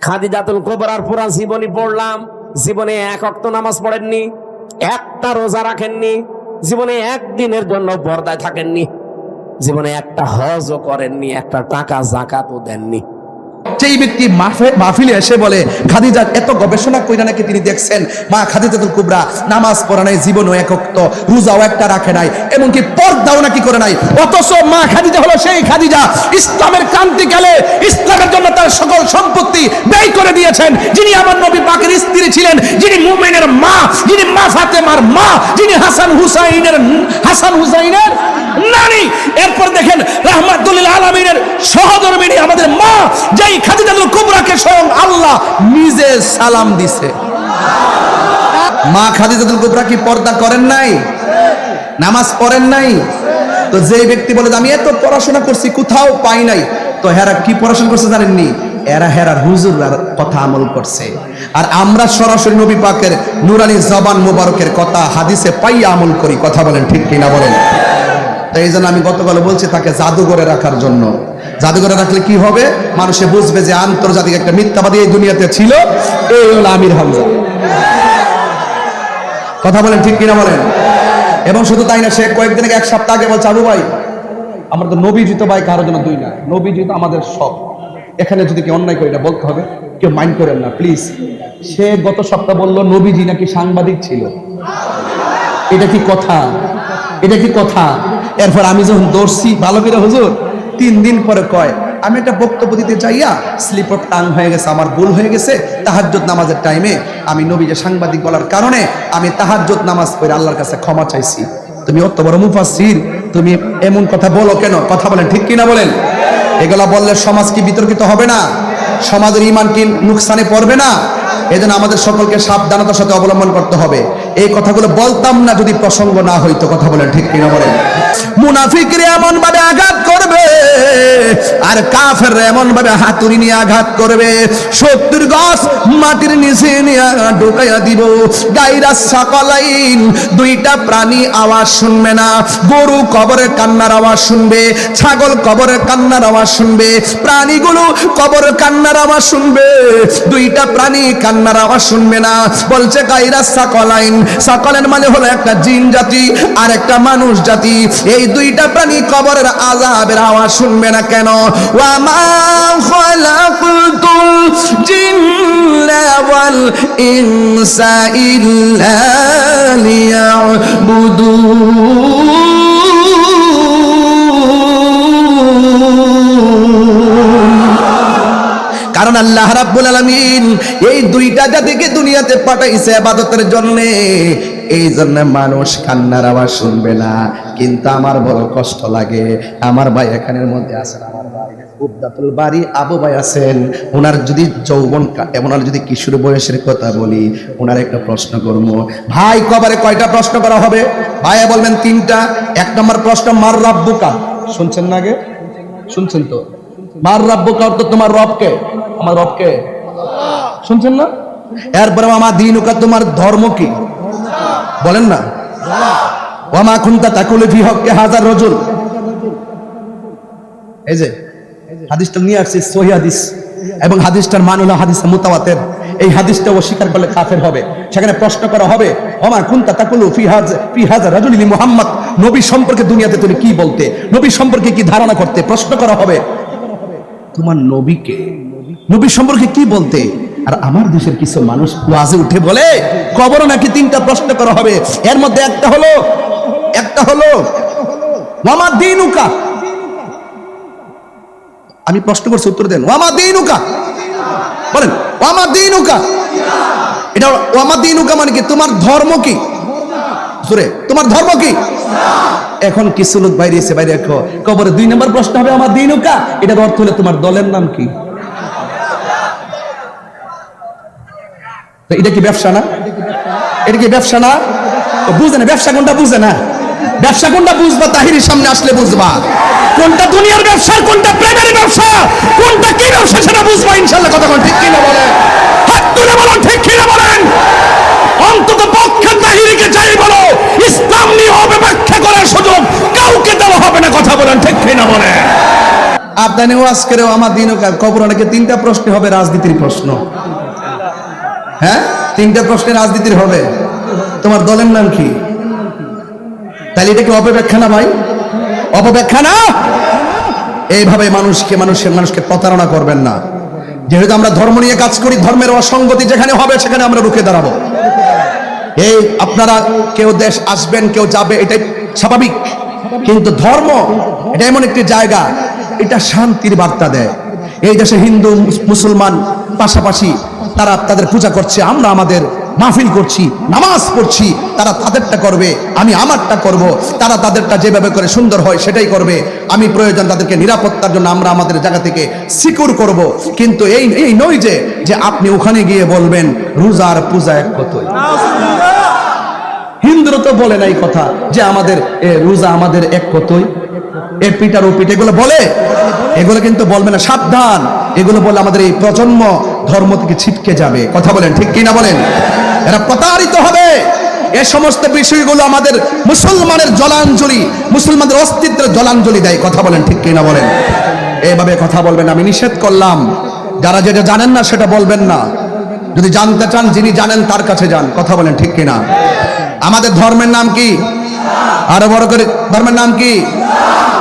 খাদিজাতুল কুবরার পুরা জীবনী পড়লাম। জীবনে এক ওয়াক্ত নামাজ পড়েননি, একটা রোজা রাখেননি, জীবনে একদিনের জন্য পর্দায় থাকেননি, জীবনে একটা হজও করেননি, একটা টাকা যাকাতও দেননি। যেই ব্যক্তি মাহফিলে এসে বলে খাদিজা এত গবেষণা কইরা নাকি তিনি দেখছেন মা খাদিজাতুল কুবরা নামাজ পড়া নাই, জীবনও এক ওয়াক্ত, রোজাও একটা রাখে নাই, এমনকি পর্দাও নাকি করে নাই, অথচ মা খাদিজা হলো সেই খাদিজা ইসলামের ক্রান্তিকালে ইসলামের জন্য তার সকল সম্পত্তি ব্যয় করে দিয়েছেন, যিনি আমার নবী পাকের স্ত্রী ছিলেন, যিনি মুমিনের মা, যিনি মা ফাতেমার মা, যিনি হাসান হুসাইনের নানি। এরপর দেখেন রাহমাতুল আলামিনের সহধর্মিণী আমাদের মা, যেই খাদিজাতুল কুবরাকে স্বয়ং আল্লাহ নিজে সালাম দিছে। মা খাদিজাতুল কুবরা কি পর্দা করেন নাই, নামাজ পড়েন নাই? তো যেই ব্যক্তি বলে আমি এত পড়াশোনা করছি কোথাও পাই নাই, তো হেরা কি পড়াশোনা করছে জানেননি? এরা হেরার হুজুরের কথা আমল করছে, আর আমরা সরাসরি নবী পাকের নুরানি জবান মুবারকের কথা হাদিসে পাইয়া আমল করি। কথা বলেন ঠিক কিনা বলেন? এই জন্য আমি গতকাল বলছি তাকে জাদুঘরে রাখার জন্য। জাদুঘরে রাখলে কি হবে? মানুষে বুঝবে যে আন্তর্জাতিক একটা মিথ্যাবাদী এই দুনিয়াতে ছিল, এই হলো আমির হামজা। কথা বলেন ঠিক কিনা বলেন? এবং শুধু তাই না, সে কয়েকদিন আগে, এক সপ্তাহ আগে বলছে আবু ভাই আমরা তো নবীজি তো ভাই কারোর জন্য দুই না, নবীজি তো আমাদের সব, এখানে যদি কেউ অন্যায় করে এটা বলতে হবে, কেউ মাইন্ড করেন না প্লিজ। সে গত সপ্তাহ বললো নবীজি নাকি সাংবাদিক ছিল। এটা কি কথা? এটা কি কথা? এরপর আমি যখন দৌড়ছি ভালো করে হুজুর, 3 দিন পরে কয় আমি একটা বক্তব্য দিতে চাইয়া স্লিপ অফ টাং হয়ে গেছে, আমার ভুল হয়ে গেছে, তাহাজ্জুদ নামাজের টাইমে আমি নবীকে সাংবাদিক বলার কারণে আমি তাহাজ্জুদ নামাজ পড়ে আল্লাহর কাছে ক্ষমা চাইছি। তুমি অত বড় মুফাসসির, তুমি এমন কথা বলো কেন? কথা বলেন ঠিক কিনা বলেন? এগুলা বললে সমাজ কি বিতর্কিত হবে না? সমাজের ঈমান কি নুকসানে পড়বে না? এজন্য আমাদের সকলকে সাবধানতার সাথে অবলম্বন করতে হবে। এই কথাগুলো বলতাম না যদি প্রসঙ্গ না হইতো। কথা বলেন ঠিক কিনা বলেন? মুনাফিকরা এমন ভাবে আঘাত করবে আর কাফেররা এমন ভাবে হাতুড়ি নিয়ে আঘাত করবে, 70 গজ মাটির নিচে নিয়ে ঢুকাইয়া দিব। গায়রা সাকালাইন, দুইটা প্রাণী আওয়াজ শুনবে না। গরু কবরের কান্নার আওয়াজ শুনবে, ছাগল কবরের কান্নার আওয়াজ শুনবে, প্রাণীগুলো কবরের কান্নার আওয়াজ শুনবে, দুইটা প্রাণী কান্নার আওয়াজ শুনবে না। বলছে গায়রা সাকালাইন, সাকালাইন মানে হলো একটা জিন জাতি আর একটা মানুষ জাতি। এই দুইটা প্রাণী কবরের আযাবের আওয়াজ শুনবে না কেন? ওয়া মা খালাকতুল জিন্না ওয়াল ইনসা ইল্লা লিয়াবুদুন। কারণ আল্লাহ রাব্বুল আলামিন এই দুইটা জাতিকে দুনিয়াতে পাঠাইছে ইবাদতের জন্য। এই জন্য মানুষ কান্নার আওয়াজ শুনবে না। কিন্তু আমার বড় কষ্ট লাগে, আমার ভাই এখানের মধ্যে আছেন, আমার ভাই উবদাতুল বাড়ি আবু ভাই আছেন, ওনার যদি যৌবন, ওনার যদি কিশোর বয়সের কথা বলি, ওনার একটা প্রশ্ন করবো। ভাই কবরে কয়টা প্রশ্ন করা হবে? ভাইয়া বলবেন 3টা। 1 নম্বর প্রশ্ন মার রাব্বুকা, শুনছেন না? আগে শুনছেন তো? মার রাব্বুকা অর্থ তোমার রবকে, আমার রবকে, শুনছেন না? এরপরে আমা দীনুকা, তোমার ধর্ম কি? বলেন না। ওয়ামা কুনতা তাকুলু ফি হক্কি হাযার রাজুল। এই যে হাদিসটা নিয়ে আসছে সহিহ হাদিস, এবং হাদিসটার মান হলো হাদিসে মুতাওয়াতির। এই হাদিসটা অস্বীকার করলে কাফের হবে। সেখানে প্রশ্ন করা হবে ওয়ামা কুনতা তাকুলু ফি হাযার রাজুল লি মুহাম্মদ, নবী সম্পর্কে দুনিয়াতে তুমি কি বলতে, নবী সম্পর্কে কি ধারণা করতে? প্রশ্ন করা হবে তোমার নবীকে, নবী সম্পর্কে কি বলতে? আর আমার দেশের কিছু মানুষ ওয়াজে উঠে বলে কবরে নাকি 3টা প্রশ্ন করা হবে। এর মধ্যে একটা হলো ওয়ামা দীনুকা। আমি প্রশ্ন করছি, উত্তর দেন। ওয়ামা দীনুকা, বলেন ওয়ামা দীনুকা। এটা ওয়ামা দীনুকা মানে কি? তোমার ধর্ম কি? জোরে, তোমার ধর্ম কি? এখন কিছু লোক বাইরে এসে বাইরে দেখো কবরে 2 নম্বর প্রশ্ন হবে আমার দীনুকা। এটার অর্থ হলো তোমার দলের নাম কি? এটা কি ব্যবসা না? এটা কি ব্যবসা না? বুঝে না ব্যবসা কোনটা, বুঝে না ব্যবসা কোনটা, বুঝবা তাহিরের সামনে আসলে বুঝবা কোনটা দুনিয়ার ব্যবসা, কোনটা প্রেমের ব্যবসা, কোনটা কি ব্যবসা সেটা বুঝবা ইনশাআল্লাহ। কথা বলেন ঠিক কিনা বলেন? হাত তুলে বলেন ঠিক কিনা বলেন? অন্তত পক্ষে তাহিরকে চাই বলো, ইসলাম নিয়ে হবে ব্যাখ্যা করার সুযোগ কাউকে দেওয়া হবে না। কথা বলেন ঠিক কিনা বলেন? সাবধানে ওয়াজ করেও আমার দিন কবর অনেকে 3টা প্রশ্ন হবে রাজনীতির প্রশ্ন। হ্যাঁ, 3টা প্রশ্নে রাজনীতির হবে। তোমার দলের নাম কি? তাহলে এটা কি অপব্যাখ্যা না ভাই? অপব্যাখ্যা না? এইভাবে মানুষকে প্রতারণা করবেন না। যেহেতু আমরা ধর্ম নিয়ে কাজ করি, ধর্মের অসঙ্গতি যেখানে হবে সেখানে আমরা রুখে দাঁড়াবো। এই আপনারা কেউ দেশ আসবেন, কেউ যাবে, এটাই স্বাভাবিক। কিন্তু ধর্ম এটা এমন একটি জায়গা, এটা শান্তির বার্তা দেয়। এই দেশে হিন্দু মুসলমান পাশাপাশি তারা তাদের পূজা করছে, আমরা আমাদের মাহফিল করছি, নামাজ পড়ছি, তারা তাদেরটা করবে, আমি আমারটা করব। তারা তাদেরটা যেভাবে করে সুন্দর হয় সেটাই করবে। আমি প্রয়োজন তাদেরকে নিরাপত্তার জন্য আমরা আমাদের জায়গা থেকে সিকিউর করব। কিন্তু এই নয় যে আপনি ওখানে গিয়ে বলবেন রোজার পূজা এক কতই। হিন্দুরা তো বলে না এই কথা যে আমাদের রোজা আমাদের এক কতই, এ পিটার ও পিঠ, এগুলো বলে? এগুলো কিন্তু বলবে না, সাবধান। এগুলো বলে আমাদের এই প্রজন্ম ধর্ম থেকে ছিটকে যাবে। কথা বলেন ঠিক কিনা বলেন? এরা প্রতারিত হবে। এ সমস্ত বিষয়গুলো আমাদের মুসলমানের জলাঞ্জলি, মুসলমানদের অস্তিত্বের জলাঞ্জলি দেয়। কথা বলেন ঠিক কিনা বলেন? এইভাবে কথা বলবেন, আমি নিষেধ করলাম। যারা যেটা জানেন না সেটা বলবেন না। যদি জানতে চান, যিনি জানেন তার কাছে যান। কথা বলেন ঠিক কিনা? আমাদের ধর্মের নাম কি? আরো বড় করে, ধর্মের নাম কি?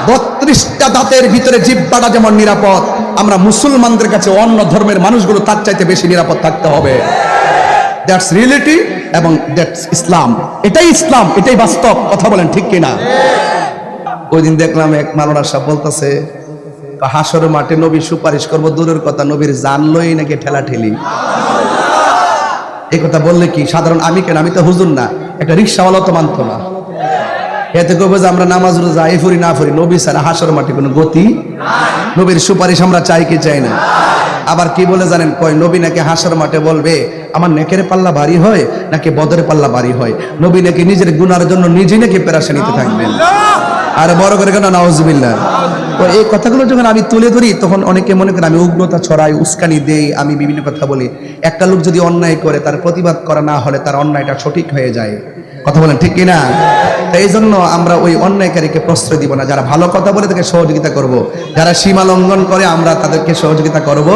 32টা দাঁতের ভিতরে জিহ্বাটা যেমন নিরাপদ, আমরা মুসলমানদের কাছে অন্য ধর্মের মানুষগুলো তার চাইতে বেশি নিরাপদ থাকতে হবে। দ্যাটস রিয়েলিটি এবং দ্যাটস ইসলাম। এটাই ইসলাম, এটাই বাস্তব। কথা বলেন ঠিক কিনা? ওই দিন দেখলাম এক মাওলানা সাহেব বলতেছে, হাসরের মাঠে নবী সুপারিশ করবো দূরের কথা, নবীর জান লই নাকি ঠেলা ঠেলি। এই কথা বললে কি সাধারণ, আমি কেন, আমি তো হুজুর না, একটা রিক্সাওয়ালা তো মানতো না। এতে কবে যে আমরা নামাজ রোজা এই ফুরি না ফুরি, নবী ছাড়া হাসর মাঠে কোনো গতি। নবীর সুপারিশ আমরা চাই কি চাই না? আবার কি বলে জানেন, কয় নবী নাকি হাসর মাঠে বলবে আমার নেকের পাল্লা ভারী হয় নাকি বদরের পাল্লা ভারী হয়। নবী নাকি নিজের গুনার জন্য নিজেই নাকি পেরেশানিতে থাকবেন। আর বড় করে কেন নাউজুবিল্লাহ। তো এই কথাগুলো যখন আমি তুলে ধরি তখন অনেকে মনে করেন আমি উগ্রতা ছড়াই, উস্কানি দেই, আমি বিভিন্ন কথা বলি। একটা লোক যদি অন্যায় করে তার প্রতিবাদ করা না হলে তার অন্যায়টা সঠিক হয়ে যায়। কথা বলেন ঠিক কিনা? এই জন্য আমরা ওই অন্যায়কারীকে প্রশ্রয় দিব না। যারা ভালো কথা বলে তাকে সহযোগিতা করব, যারা সীমা লঙ্ঘন করে আমরা তাদেরকে সহযোগিতা করব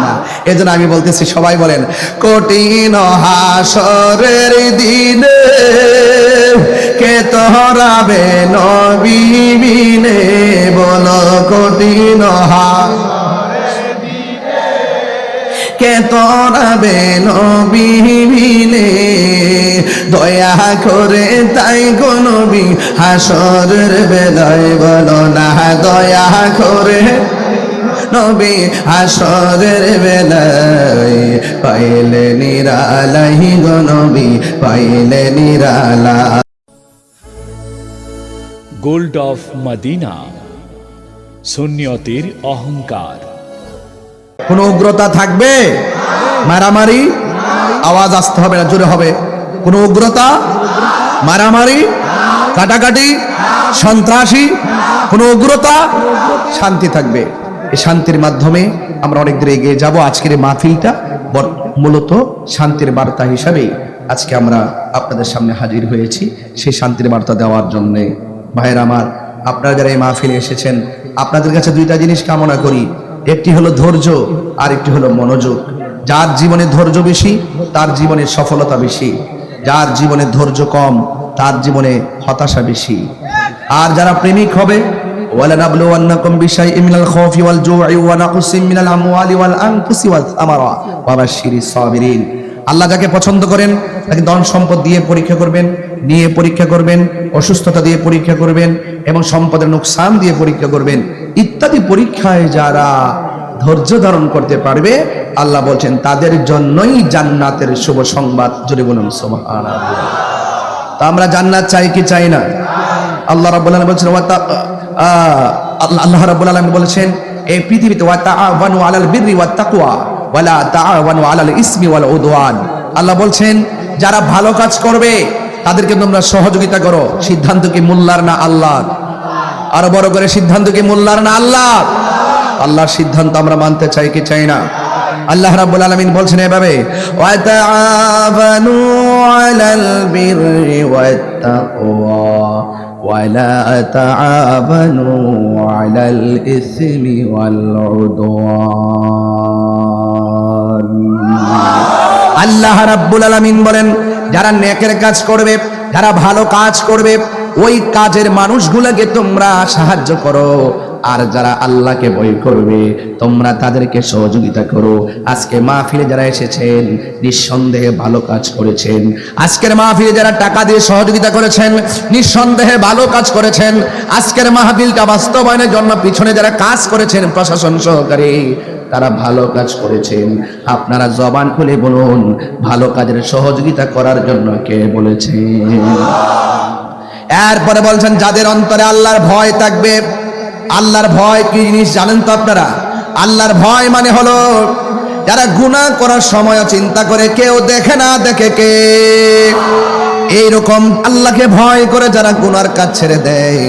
না। এই জন্য আমি বলতেছি, সবাই বলেন কঠিন হাসরের দিনে কে তোরাবে নবী বিনে, বলো কঠিন হাসরের দিনে কে তোরাবে নবী বিনে, দয়া করে তাই গো নবী হাসরের বেলায় বলো না, দয়া করে নবী হাসরের বেলায় পাইলে নিরালাই গো নবী পাইলে নিরালা। গোল্ড অফ মদিনা, সুন্নিয়তের অহংকার। কোন উগ্রতা থাকবে? মারামারি, আওয়াজ আসতে হবে না, জোরে হবে। কোন উগ্রতা, মারামারি, কাটাকাটি, সন্ত্রাসী, কোন উগ্রতা, শান্তি থাকবে। এই শান্তির মাধ্যমে আমরা অনেক দূরে এগিয়ে যাব। আজকের এই মাহফিলটা মূলত শান্তির বার্তা হিসাবে আজকে আমরা আপনাদের সামনে হাজির হয়েছি, সেই শান্তির বার্তা দেওয়ার জন্য। ভাইয়েরা আমার, আপনারা যারা এই মাহফিলে এসেছেন, আপনাদের কাছে 2টা জিনিস কামনা করি। একটি হলো ধৈর্য, আর একটি হলো মনোযোগ। যার জীবনে ধৈর্য বেশি তার জীবনে সফলতা বেশি, যার জীবনে ধৈর্য কম তার জীবনে হতাশা বেশি। আর যারা প্রেমিক হবে, ওয়ালানাবলুওয়ান্নাকুম বিশাইইম মিনাল খাউফি ওয়াল জু'i ওয়া নাকসিম মিনাল আমওয়ালি ওয়াল আনফুসি ওয়াস সামারা ওয়া বাশশিরিস সাবিরিন। আল্লাহ যাকে পছন্দ করেন তাকে ধন সম্পদ দিয়ে পরীক্ষা করবেন, নিয়ে পরীক্ষা করবেন, অসুস্থতা দিয়ে পরীক্ষা করবেন এবং সম্পদের নোকসান দিয়ে পরীক্ষা করবেন। ইত্যাদি পরীক্ষায় যারা ধৈর্য ধারণ করতে পারবে, আল্লাহ বলছেন তাদের জন্যই জান্নাতের শুভ সংবাদ। জোরে বলুন সুবহানাল্লাহ। তা আমরা জান্নাত চাই কি চাই না? আল্লাহ রাব্বুল আলামিন বলছেন, আল্লাহ রাব্বুল আলামিন বলেছেন এই পৃথিবীতে ওয়া তাআওয়ানু আলাল বিররি ওয়াত তাকওয়া ওয়া লা তাআওয়ানু আলাল ইসমি ওয়াল উদওয়ান। আল্লাহ বলছেন যারা ভালো কাজ করবে তাদেরকে তোমরা সহযোগিতা করো। সিদ্ধান্ত কি মোল্লার না আল্লাহর? আরো বড় করে, সিদ্ধান্ত কি মোল্লার না আল্লাহ? আল্লাহর সিদ্ধান্ত আমরা মানতে চাই কি চাই না? আল্লাহ রাব্বুল আলামিন বলছেন এভাবে, ওয়া তাআওয়ানু আলাল বিররি ওয়াত তাকওয়া ولا تعاونوا على الإثم والعدوان আল্লাহ রাব্বুল আলামিন বলেন যারা নেকের কাজ করবে, যারা ভালো কাজ করবে, ওই কাজের মানুষগুলোকে তোমরা সাহায্য করো, আর যারা আল্লাহকে ভয় করবে তোমরা তাদেরকে সহযোগিতা করো। আজকে মাহফিলে যারা এসেছেন নিঃসন্দেহে ভালো কাজ করেছেন। আজকের মাহফিলে যারা টাকা দিয়ে সহযোগিতা করেছেন নিঃসন্দেহে ভালো কাজ করেছেন। আজকের মাহফিলটা বাস্তবায়নের জন্য পিছনে যারা কাজ করেছেন প্রশাসন সহকারে, তারা ভালো কাজ করেছেন। আপনারা জবান খুলে বলুন ভালো কাজের সহযোগিতা করার জন্য কে বলেছেন? এরপরে বলছেন যাদের অন্তরে আল্লাহর ভয় থাকবে। আল্লাহর ভয় কি জিনিস জানেন তো আপনারা? আল্লাহর ভয় মানে হলো যারা গুনাহ করার সময় চিন্তা করে কেউ দেখে না দেখে কে, এইরকম আল্লাহকে ভয় করে যারা গুনার কাজ ছেড়ে দেয়।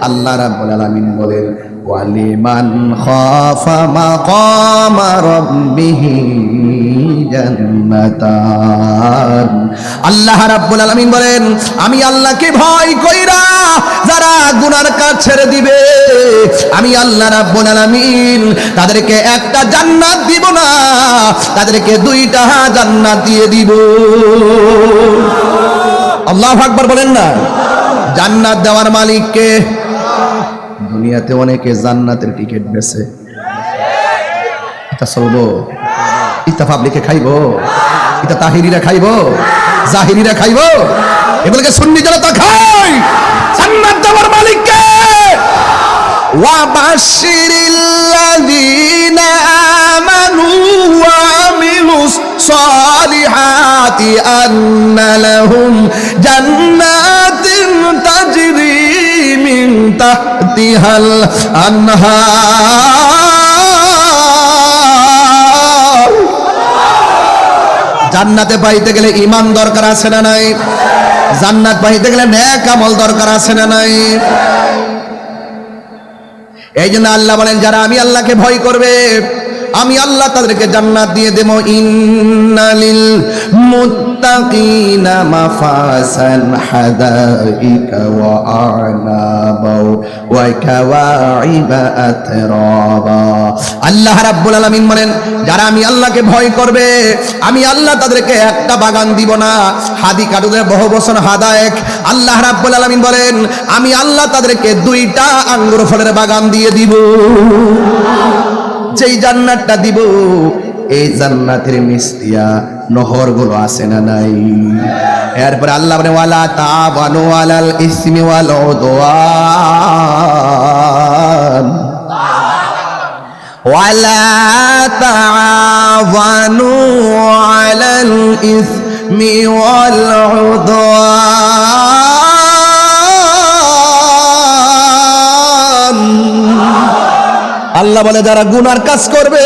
আল্লাহ রাব্বুল আলামিন বলেন ওয়ালিমান খাফা মাকামা রাব্বিহি জান্নাতান। আল্লাহ রাব্বুল আলামিন বলেন আমি আল্লাহকে ভয় কইরা যারা গুনার কাজ ছেড়ে দিবে, আমি আল্লাহ রাব্বুল আলামিন তাদেরকে একটা জান্নাত দিব না, তাদেরকে দুইটা জান্নাত দিয়ে দিব। আল্লাহু আকবার বলেন না। জান্নাত দেওয়ার মালিক কে? দুনিয়াতে অনেকে জান্নাতের টিকিট বেচে, এটা চলবো? এটা পাবলিকে খাইবো? এটা তাহিরিরা খাইবো? জাহিরিরা খাইবো? এগুলোকে সুন্নি জনতা খায়। জান্নাত দেওয়ার মালিক কে? ওয়া বাশশিরিল্লাযীনা আমানু ওয়া আমিলুস সালিহাতি আন্না লাহুম জান্নাতিন তাজরি মিন তাহতিহাল আনহার। জান্নাতে পাইতে গেলে ঈমান দরকার আছে না নাই? জান্নাত পাইতে গেলে নেক আমল দরকার আছে না নাই? এই জন্য আল্লাহ বলেন যারা আমি আল্লাহকে ভয় করবে আমি আল্লাহ তাদেরকে জান্নাত দিয়ে দেব। ইন্নালিল মুত্তাকিনা মাফাসান হাদাইকা ওয়া আ'নাবা ওয়া কাওয়াইবা আতরাবা। আল্লাহ রাব্বুল আলামিন বলেন যারা আমি আল্লাহকে ভয় করবে আমি আল্লাহ তাদেরকে একটা বাগান দিব না, হাদিকাতুদের বহু বচন হাদায়েক। আল্লাহ রাব্বুল আলামিন বলেন আমি আল্লাহ তাদেরকে দুইটা আঙ্গুর ফলের বাগান দিয়ে দিব। যেই জান্নাতটা দিব এই জান্নাতের মিস্তিয়া নহর গুলো আছে না নাই? এরপর আল্লাহ বলে ওয়ালা তাআবানু আলাল ইসমি ওয়াল উদওয়ান, ওয়ালা তাআবানু আলাল ইসমি ওয়াল উদওয়ান। আল্লাহ বলে যারা গুনার কাজ করবে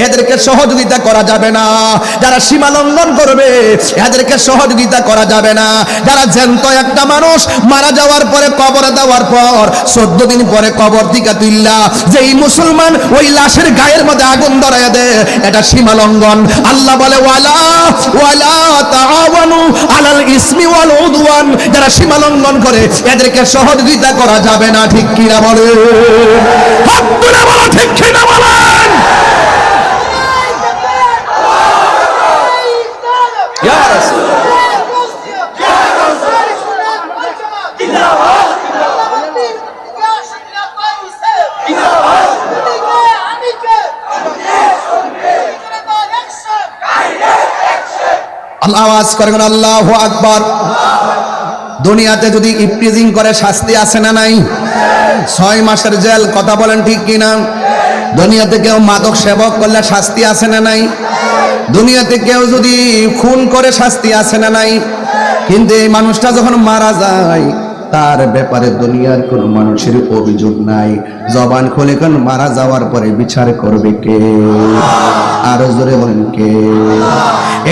এদেরকে সহযোগিতা করা যাবে না, যারা সীমা লঙ্ঘন করবে এদেরকে সহযোগিতা করা যাবে না। যারা জ্যান্ত একটা মানুষ মারা যাওয়ার পরে কবরে দেওয়ার পর 14 দিন পরে কবর থেকে তুইল্লা যেই মুসলমান ওই লাশের গায়ের মধ্যে আগুন ধরায় দেয় এটা সীমা লঙ্ঘন। আল্লাহ বলে ওয়ালা তাআওয়ানু আলাল ইসমি ওয়াল উদওয়ান, যারা সীমা লঙ্ঘন করে এদেরকে সহযোগিতা করা যাবে না। ঠিক কিনা বলে? ঠিক কিনা বলেন? ইয়া রাসূল আল্লাহ আওয়াজ করেন আল্লাহু আকবার। দুনিয়াতে যদি ইফটিজিং করে শাস্তি আছে না নাই? 6 মাসের জেল। কথা বলেন ঠিক কিনা? দুনিয়াতে কেউ মাদক সেবক করলে শাস্তি আছে না নাই? দুনিয়াতে কেউ যদি খুন করে শাস্তি আছে না নাই? কিন্তু এই মানুষটা যখন মারা যায় তার ব্যাপারে দুনিয়ার কোন মানুষের অভিযোগ নাই। জবান খুলে কোন মারা যাওয়ার পরে বিচার করবে কে? আরো জোরে বলেন কে?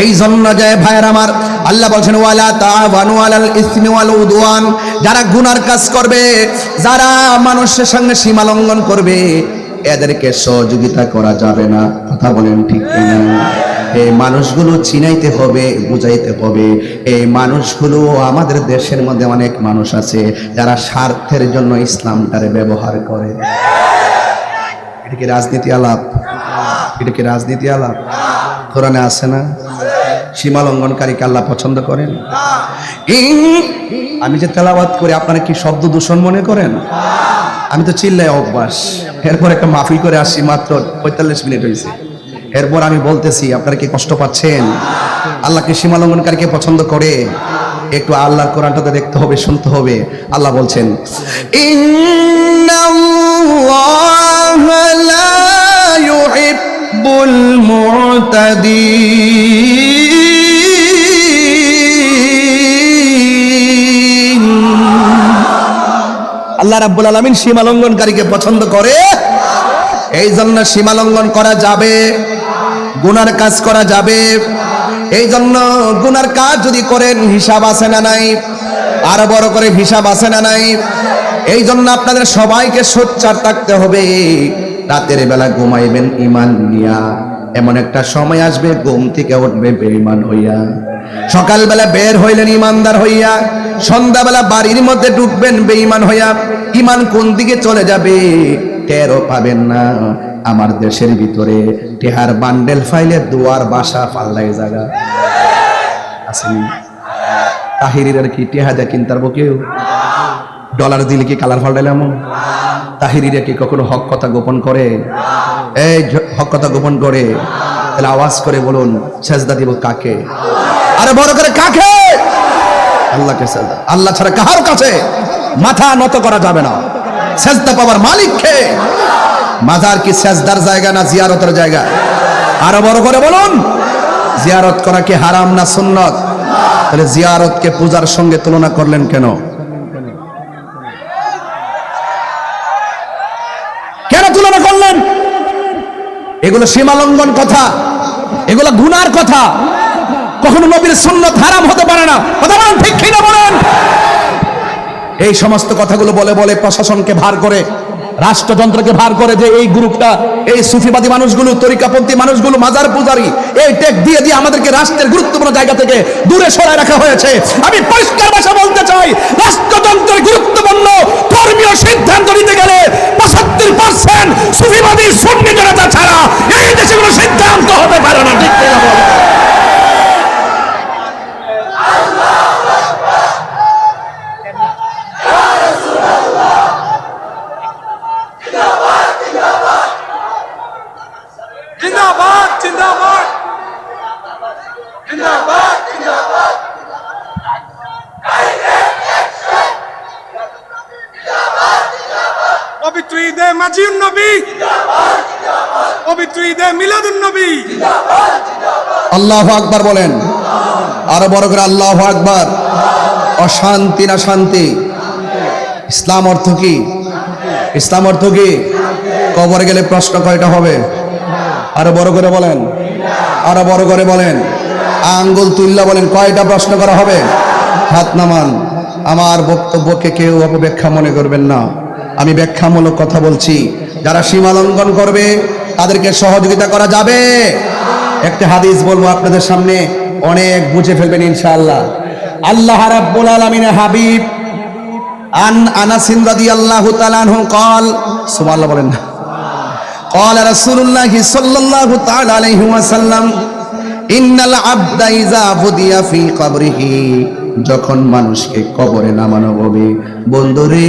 এই জন্য যায় ভাইয়ের আমার আল্লাহ বলছেন ওয়ালা তাআওয়ানু আলাল ইসমি ওয়াল উদওয়ান, যারা গুনার কাজ করবে, যারা মানুষের সঙ্গে সীমা লঙ্ঘন করবে এদেরকে সহযোগিতা করা যাবে না। কথা বলেন ঠিক কিনা? এই মানুষগুলো চিনাইতে হবে, বুঝাইতে হবে। এই মানুষগুলো, আমাদের দেশের মধ্যে অনেক মানুষ আছে যারা স্বার্থের জন্য ইসলামটারে ব্যবহার করে। এটা কি রাজনীতি আলাপ? এটা কি রাজনীতি আলাপ? কোরআনে আছে না, সীমা লঙ্ঘনকারীকে আল্লাহ পছন্দ করেন? আমি যে তেলাওয়াত করি আপনারা কি শব্দ দূষণ মনে করেন? আমি তো চিল্লাই অভ্যাস। এরপর একটা মাহফিল করে আসছি, মাত্র 45 মিনিট হয়েছে। এরপর আমি বলতেছি, আপনারা কি কষ্ট পাচ্ছেন? আল্লাহকে সীমা লঙ্ঘনকারীকে পছন্দ করে? একটু আল্লাহর কোরআনটাতে দেখতে হবে, শুনতে হবে। আল্লাহ বলছেন, ইন্নাল্লাহা লা ইউহিব্বুল মু'তাদিন। আল্লাহ রাব্বুল আলামিন সীমা লঙ্ঘনকারীকে পছন্দ করে। এই জন্য সীমা লঙ্ঘন করা যাবে, গুনার কাজ করা যাবে। এই জন্য গুনার কাজ যদি করেন হিসাব আছে না নাই? আরো বড় করে হিসাব আছে না নাই? এই জন্য আপনাদের সবাইকে সোচ্চার থাকতে হবে। রাতের বেলা ঘুমাইবেন ঈমান নিয়া, এমন একটা সময় আসবে ঘুম থেকে উঠবে বেঈমান হইয়া। সকালবেলা বের হইলেন ইমানদার হইয়া, সন্ধ্যাবেলা বাড়ির মধ্যে ঢুকবেন বেঈমান হইয়া। ঈমান কোন দিকে চলে যাবে টেরও পাবেন না। আমার দেশের ভিতরে টেহার বান্ডেল ফাইলে দুয়ার বাসা পাল্লাই জায়গা আসেনি। তাহিরির কি টেহা দিয়ে কিনতে পারবো কেউ? ডলার দিলে কি কালার ফাল্টাইলাম? তাহিরিরা কি কখনো হক কথা গোপন করে? এই হক কথা গোপন করে, তাহলে আওয়াজ করে বলুন, সেজদা দিব কাকে? আরে বড় করে কাকে? আল্লাহকে সেজদা। আল্লাহ ছাড়া কাহার কাছে মাথা নত করা যাবে না। সেজদা পাওয়ার মালিক কে? মাজার কি সেজদার জায়গা না জিয়ারতের জায়গা? আরো বড় করে বলুন, জিয়ারত করা কি হারাম না সুন্নত? তাহলে জিয়ারতকে পূজার সঙ্গে তুলনা করলেন কেন? কেন তুলনা করলেন? এগুলো সীমা লঙ্ঘন কথা, এগুলো গুনার কথা। কখনো নবীর সুন্নত হারাম হতে পারে না। কথা বলেন ঠিক কিনা বলেন? এই সমস্ত কথাগুলো বলে বলে প্রশাসনকে ভার করে, রাষ্ট্রযন্ত্রকে ভার করে যে এই গ্রুপটা, এই সুফিবাদী মানুষগুলো, তরিকাপন্থী মানুষগুলো, মাজার পূজারী, এই টেক দিয়ে দিয়ে আমাদেরকে রাষ্ট্রের গুরুত্বপূর্ণ জায়গা থেকে দূরে সরায় রাখা হয়েছে। আমি পরিষ্কার ভাষা বলতে চাই, রাষ্ট্রযন্ত্রের গুরুত্বপূর্ণ ধর্মীয় সিদ্ধান্ত নিতে গেলে 75% সুফিবাদী সুন্নি জনতা ছাড়া এই দেশে কোনো সিদ্ধান্ত হতে পারে না। ঠিক কিনা বলেন? जिंदाबाद जिंदाबाद जिंदाबाद जिंदाबाद पवित्र ईदे माजिउन नबी जिंदाबाद जिंदाबाद पवित्र ईदे मिलादुन नबी जिंदाबाद जिंदाबाद আল্লাহু আকবার বলেন, আরো বড় করে আল্লাহু আকবার। অশান্তি না শান্তি? ইসলাম অর্থ কি? ইসলাম অর্থ কি? কবরে গেলে প্রশ্ন কয়টা হবে? আরো বড় করে বলেন, আরো বড় করে বলেন, আঙ্গুল তুল্লা বলেন, কয়টা প্রশ্ন করা হবে? হাত নামান। আমার বক্তব্যকে কেউ অপব্যাখ্যা মনে করবেন না, আমি ব্যাখ্যামূলক কথা বলছি। যারা সীমা লঙ্ঘন করবে তাদেরকে সহযোগিতা করা যাবে। একটা হাদিস বলবো আপনাদের সামনে, অনেক বুঝে ফেলবেন ইনশাআল্লাহ। আল্লাহ রাব্বুল আলামিনের হাবিব আন আনাস রাদিয়াল্লাহু তাআলা আনহু قال সুবহানাল্লাহ বলেন না, قال رسول الله صلى الله تعالى عليه وسلم ان العبد اذا وضع في قبره, যখন মানুষকে কবরে নামানো হবে, বন্ধুরে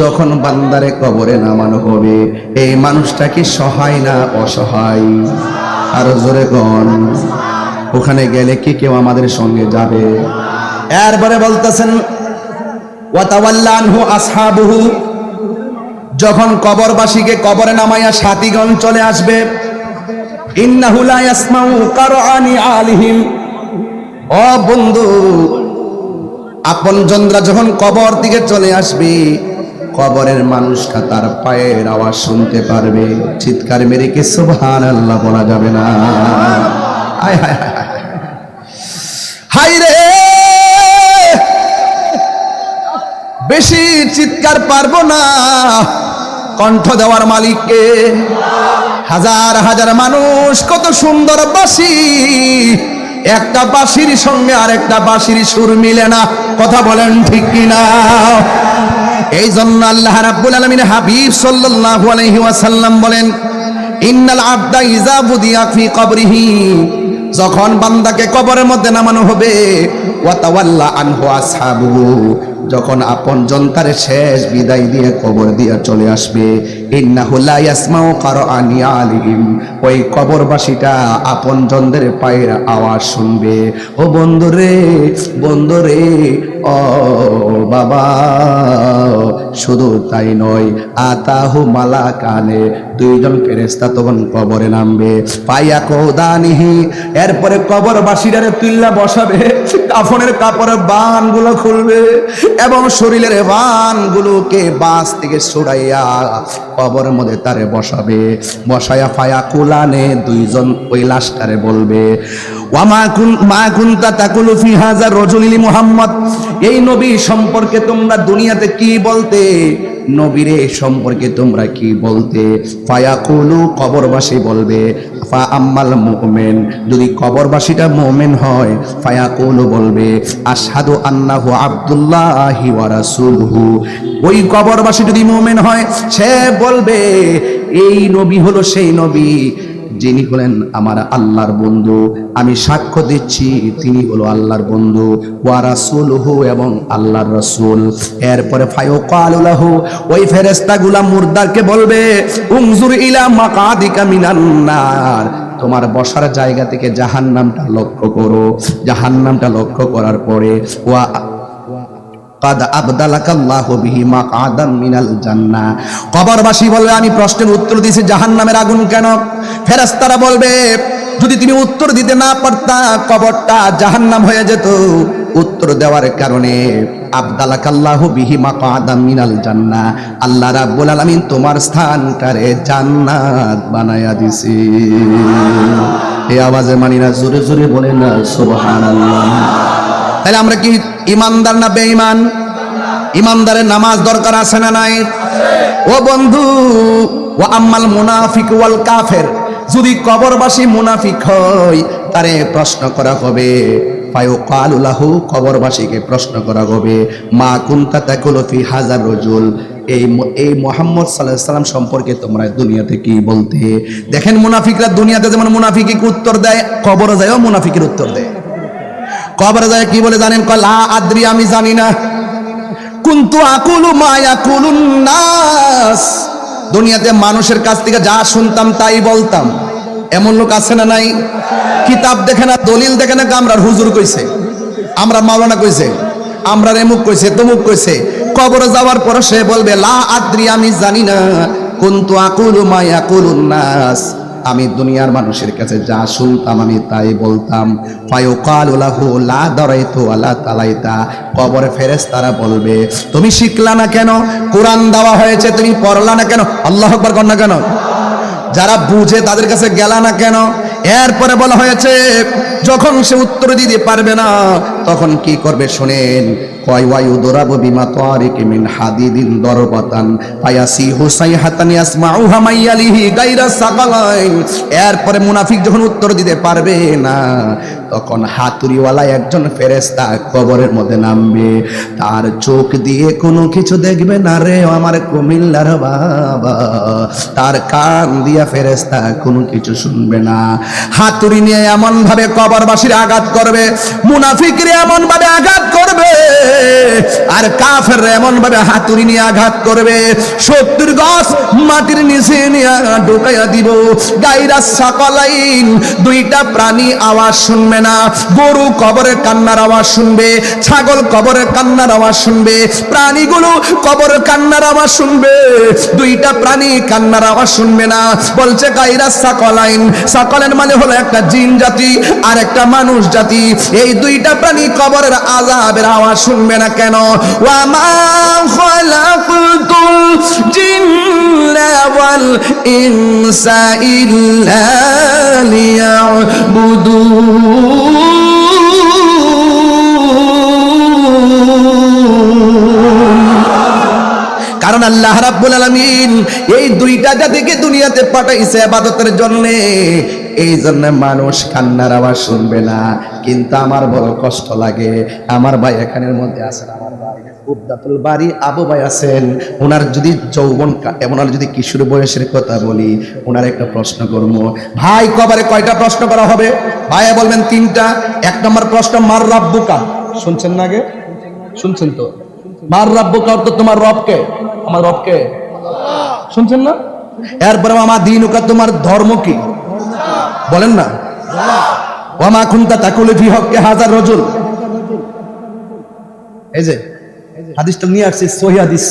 যখন বান্দারে কবরে নামানো হবে, এই মানুষটা কি সহায় না অসহায়? আরো জোরে কোন? ওখানে গেলে কি কেউ আমাদের সঙ্গে যাবে? এরপরে বলতেছেন ওয়া তাওয়াল্লা আনহু আসহাবুহু, যখন কবরবাসীকে কবরে নামাইয়া সাথীগণ চলে আসবে, ইন্নাহু লা ইয়াসমাউ কারআনি আলিহিম, ও বন্ধু আপনজনরা যখন কবর দিকে চলে আসবে, কবরের মানুষটা তার পায়ের আওয়াজ শুনতে পারবে। চিৎকার মেরে কি সুবহানাল্লাহ বলা যাবে না? হায় হায় হায় রে, বেশি চিৎকার পারবো না, কণ্ঠ দেওয়ার মালিককে। হাজার হাজার মানুষ, কত সুন্দর বাঁশি, একটা বাঁশির সঙ্গে আরেকটা বাঁশির সুর মিলে না। কথা বলেন ঠিক কিনা? এই জন্য আল্লাহ রাব্বুল আলামিন হাবিব সাল্লাল্লাহু আলাইহি ওয়াসাল্লাম বলেন, ইন্নাল আবদা ইযা বুদিয়া ফি কবরিহি, যখন বান্দাকে কবরের মধ্যে নামানো হবে, ওয়া তাওয়াল্লা আনহু আসহাবুহু, যখন আপন জনতারে শেষ বিদায় দিয়ে কবর দিয়ে চলে আসবে, ইন্নাহু লা ইয়াসমাউ কারআনি আলিহিম, ওই কবরবাসীটা আপন জনদের পায়ের আওয়াজ শুনবে। ও বন্ধুরে, বন্ধুরে, ও বাবা, শুধু তাই নয়, আতাহু মালাকানে, দুইজন ফেরেশতা তখন কবরে নামবে। পায়া কোদানিহি, এরপরে কবরবাসীরা তুল্লা বসাবে, কাফনের কাপড়ের বানগুলো খুলবে এবং শরীরের বানগুলোকে বাস থেকে সরাইয়া কবরের মধ্যে তারে বসাবে। বসায়া ফায়া কুলানে, দুইজন ওই লাশটারে বলবে, মা কুনতা তাকুলু ফি হাযা রাজুলি মুহাম্মদ, এই নবী সম্পর্কে তোমরা দুনিয়াতে কি বলতে? নবীরে সম্পর্কে তোমরা কি বলতে? ফায়াকুলু, কবরবাসী বলবে, ফা আম্মাল মুমিন, যদি কবরবাসীটা মুমিন হয়, ফায়াকুলু বলবে, আশহাদু আন্নাহু আব্দুল্লাহি ওয়া রাসূলুহু, ওই কবরবাসী যদি মুমিন হয়, সে বলবে এই নবী হলো সেই নবী যিনি হলেন আমার আল্লাহর বন্ধু, আমি সাক্ষ্য দিচ্ছি তিনি হলো আল্লাহর বন্ধু, ওয়া রাসূলুহু, এবং আল্লাহর রাসূল। এরপরে ফায়ুকালু লাহু, ওই ফেরেশতাগুলা মুর্দাকে বলবে, উনজুর ইলা মাকাদিকা মিনান নার, তোমার বসার জায়গা থেকে জাহান্নামটা লক্ষ্য করো। জাহান্নামটা লক্ষ্য করার পরে ওয়া কাদ আবদালাকাল্লাহু বিহি মাকআদাম মিনাল জান্নাহ, কবরবাসী বলবে, আমি প্রশ্নের উত্তর দিয়েছি জাহান্নামের আগুন কেন? ফেরেশতারা বলবে, যদি তুমি উত্তর দিতে না পারতা, কবরটা জাহান্নাম হয়ে যেত। উত্তর দেওয়ার কারণে আবদালাকাল্লাহু বিহি মাকআদাম মিনাল জান্নাহ, আল্লাহ রাব্বুল আলামিন তোমার স্থানটারে জান্নাত বানায়া দিছে। এই আওয়াজে মানি না, জোরে জোরে বলেন না সুবহানাল্লাহ। তাহলে আমরা কি ইমানদার না বেঈমান? ইমানদারের নামাজ দরকার আছে না নাই? ও বন্ধু, ও আম্মাল মুনাফিক ওয়াল কাফের, যদি কবরবাসী মুনাফিক হয়, তারে প্রশ্ন করা হবে, ফায়ুকালু লাহু, কবরবাসীকে প্রশ্ন করা হবে, মা কুনতা তাকুলু ফি হাযার রাজুল, এই মুহাম্মদ সাল্লাল্লাহু আলাইহি সাল্লাম সম্পর্কে তোমরা দুনিয়াতে কি বলতে? দেখেন, মুনাফিকরা দুনিয়াতে যেমন মুনাফিকের উত্তর দেয়, কবরে যায়ও মুনাফিকের উত্তর দেয়। কবরে যায় কি বলে জানেন? লা আদ্রি, আমি জানি না। কুনতু আকুলু মা ইয়াকুলুন নাস, দুনিয়াতে মানুষের কাছ থেকে যা শুনতাম তাই বলতাম। এমন লোক আছে না নাই? কিতাব দেখে না, দলিল দেখে না, আমরার হুজুর কইছে, আমরা মাওলানা কইছে, আমরা রেমুক কইছে, তমুক কইছে। কবরে যাওয়ার পর সে বলবে, লা আদ্রি, আমি জানি না। কুনতু আকুলু মা ইয়াকুলুন নাস, আমি দুনিয়ার মানুষের কাছে যা শুনতাম আমি তাই বলতাম। ফায়ুকালু লাহু লা দারাইতু ওয়ালা তালাইতা, কবরে ফেরেশতারা বলবে, তুমি শিখলা না কেন? কোরআন দেওয়া হয়েছে, তুমি পড়লা না কেন? আল্লাহু আকবার কর না কেন? যারা বুঝে তাদের কাছে গেলা না কেন? এরপরে বলা হয়েছে, যখন সে উত্তর দিতে পারবে না, তখন কি করবে শোনেন। কয় ওয়ায়ুদরাবু বিমা তারিকি মিন হাদিদিন দরবাতান ফায়াসিহু সাইহাতান ইয়াসমাউহা মাইয়ালিহি গায়রা সাকালাইন। এরপরে মুনাফিক যখন উত্তর দিতে পারবে না, তখন হাতুড়িওয়ালা একজন ফেরেশতা কবরের মধ্যে নামবে, তার চোখ দিয়ে কোনো কিছু দেখবে না রে আমার কুমিল্লার বাবা, তার কান দিয়া ফেরেশতা কোনো কিছু শুনবে না। হাতুড়ি নিয়ে এমন ভাবে কবরবাসীর আঘাত করবে, মুনাফিকরে এমন ভাবে আঘাত করবে, আর কাফের এমন ভাবে হাতুড়ি নিয়ে আঘাত করবে, 70 গজ মাটির নিচে নিয়ে ঢুকাইয়া দিব। গায়রা সাকালাইন, দুইটা প্রাণী আওয়াজ শুনবে না। গরু কবরের কান্নার আওয়াজ শুনবে, ছাগল কবরের কান্নার আওয়াজ শুনবে, প্রাণীগুলো কবরের কান্নার আওয়াজ শুনবে, দুইটা প্রাণী কান্নার আওয়াজ শুনবে না। বলছে গায়রা সাকালাইন, সাকালাইন মানে হলো একটা জিন জাতি আর একটা মানুষ জাতি। এই দুইটা প্রাণী কবরের আযাবের আওয়াজ শুনবে না কেন? ওয়া মা খালাকতুল জিন্না ওয়াল ইনসা ইল্লা লিয়াবুদুন। কারণ আল্লাহ রাব্বুল আলামিন এই দুইটা জাতিকে দুনিয়াতে পাঠাইছে ইবাদতের জন্য। এই জন্য মানুষ কান্নার আওয়াজ শুনবে না। কিন্তু আমার বড় কষ্ট লাগে, আমার ভাই এখানের মধ্যে আছেন, আমার ভাই উবদাতুল বাড়ি আবু ভাই আছেন, ওনার যদি যৌবন ওনার যদি কিশোর বয়সের কথা বলি, ওনার একটা প্রশ্ন করবো। ভাই কবারে কয়টা প্রশ্ন করা হবে? ভাইয়া বলবেন 3টা। 1 নম্বর প্রশ্ন, মার রাব্বুকা। শুনছেন না আগে? শুনছেন তো? মার রাব্বুকা অর্থ তোমার রবকে। আমার রবকে শুনছেন না? এরপরে আমার দীনুকা, তোমার ধর্ম কি? বলেন না। ওয়ামা কুনতা তাকুলু ফি হক্কি হাযার রাজুল। এই যে হাদিসটা নিয়ে আসছে সহিহ হাদিস,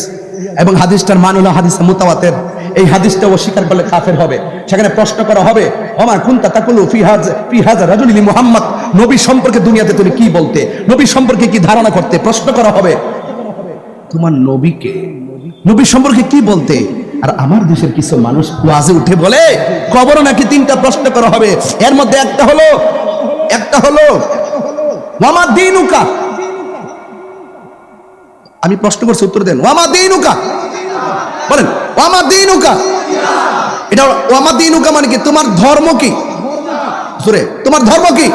এবং হাদিসটার মান হলো হাদিস মুতাওয়াতির। এই হাদিসটা অস্বীকার করলে কাফের হবে। সেখানে প্রশ্ন করা হবে, ওয়ামা কুনতা তাকুলু ফি হাযার রাজুল লি মুহাম্মদ। নবী সম্পর্কে দুনিয়াতে তুমি কি বলতে, নবী সম্পর্কে কি ধারণা করতে? প্রশ্ন করা হবে তোমার নবীকে, নবী সম্পর্কে কি বলতে? আর আমার দেশের কিছু মানুষ ওয়াজে উঠে বলে কবরে নাকি 3টা প্রশ্ন করা হবে। এর মধ্যে একটা হলো ওয়ামা দীনুকা। আমি প্রশ্ন করছি, উত্তর দেন। ওয়ামা দীনুকা, বলেন ওয়ামা দীনুকা। এটা ওয়ামা দীনুকা মানে কি? তোমার ধর্ম কি? জোরে, তোমার ধর্ম কি?